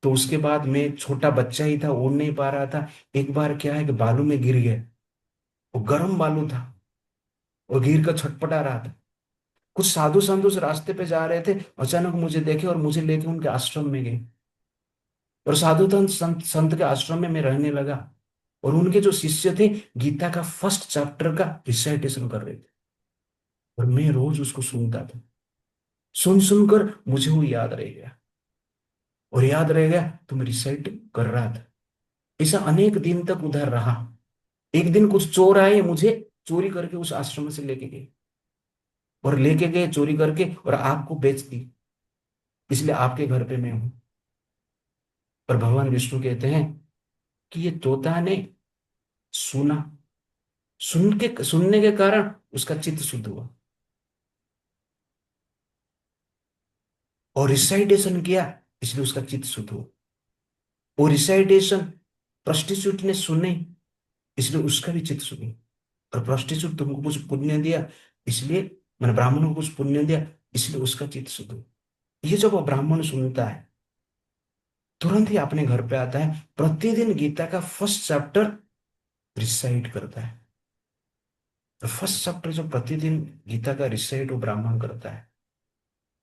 तो उसके बाद मैं छोटा बच्चा ही था, उड़ नहीं पा रहा था। एक बार क्या है कि बालू में गिर गया, वो गर्म बालू था, और गिर कर छटपटा रहा था। कुछ साधु संत उस रास्ते पे जा रहे थे, अचानक मुझे देखे और मुझे लेके उनके आश्रम में गए। और साधु संत के आश्रम में मैं रहने लगा। और उनके जो शिष्य थे, गीता का फर्स्ट चैप्टर का रिसाइटेशन कर रहे थे, और मैं रोज उसको सुनता था। सुन सुनकर मुझे वो याद रह गया, और याद रह गया तो मैं रिसाइट कर रहा था। ऐसा अनेक दिन तक उधर रहा। एक दिन कुछ चोर आए, मुझे चोरी करके उस आश्रम से लेके गए, और लेके गए चोरी करके, और आपको बेच दी, इसलिए आपके घर पे मैं हूं। पर भगवान विष्णु कहते हैं कि ये तोता ने सुना, सुनने के कारण उसका चित्त शुद्ध हुआ, और रिसाइटेशन किया, इसलिए उसका चित्त शुद्ध हुआ। और रिसाइटेशन प्रस्टिट्यूट ने सुने, इसलिए उसका भी चित्त शुद्ध हुआ। और प्रस्टिट्यूट तुमको कुछ पुण्य दिया, इसलिए मैंने ब्राह्मण को कुछ पुण्य दिया, इसलिए उसका चित्त शुद्ध हुआ। ये जब वो ब्राह्मण सुनता है, तुरंत ही अपने घर पे आता है, प्रतिदिन गीता का फर्स्ट चैप्टर रिसाइट करता है। तो फर्स्ट चैप्टर जो प्रतिदिन गीता का रिसाइट वो ब्राह्मण करता है,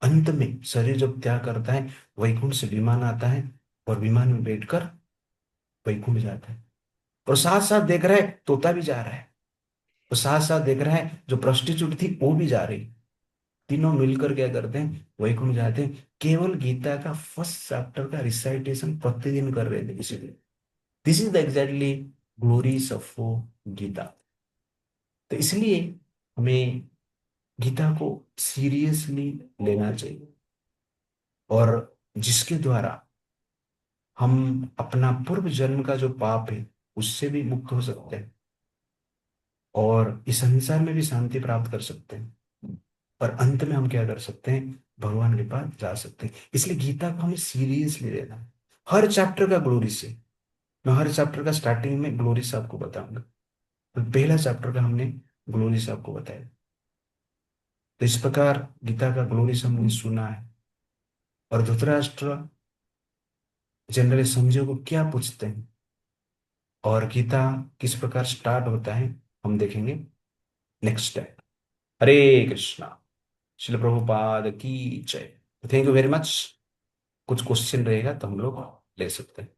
अंत में शरीर जब त्याग करता है, वैकुंठ से विमान आता है, और विमान में बैठकर वैकुंठ जाता है। और साथ साथ देख रहा है तोता भी जा रहा है, और साथ साथ देख रहा है जो प्रस्टिट्यूट थी वो भी जा रही। तीनों मिलकर क्या करते हैं, वैकुंठ जाते हैं, केवल गीता का फर्स्ट चैप्टर का रिसाइटेशन प्रतिदिन कर रहे थे, इसीलिए this is the exactly glories of Gita. तो इसलिए हमें गीता को सीरियसली लेना चाहिए, और जिसके द्वारा हम अपना पूर्व जन्म का जो पाप है उससे भी मुक्त हो सकते हैं, और इस संसार में भी शांति प्राप्त कर सकते हैं, और अंत में हम क्या कर सकते हैं, भगवान के पास जा सकते हैं। इसलिए गीता को हमें सीरियसली लेना है, हर चैप्टर का ग्लोरी से। मैं हर चैप्टर का स्टार्टिंग में ग्लोरी से आपको बताऊंगा, तो पहला चैप्टर का हमने ग्लोरी से आपको बताया। तो इस प्रकार गीता का ग्लोरी से हमने सुना है। और धृतराष्ट्र जनरली समझो को क्या पूछते हैं, और गीता किस प्रकार स्टार्ट होता है, हम देखेंगे नेक्स्ट टाइम। हरे कृष्णा। शिल प्रभुपाद की जय। Thank you very much. कुछ क्वेश्चन रहेगा तो हम लोग ले सकते हैं।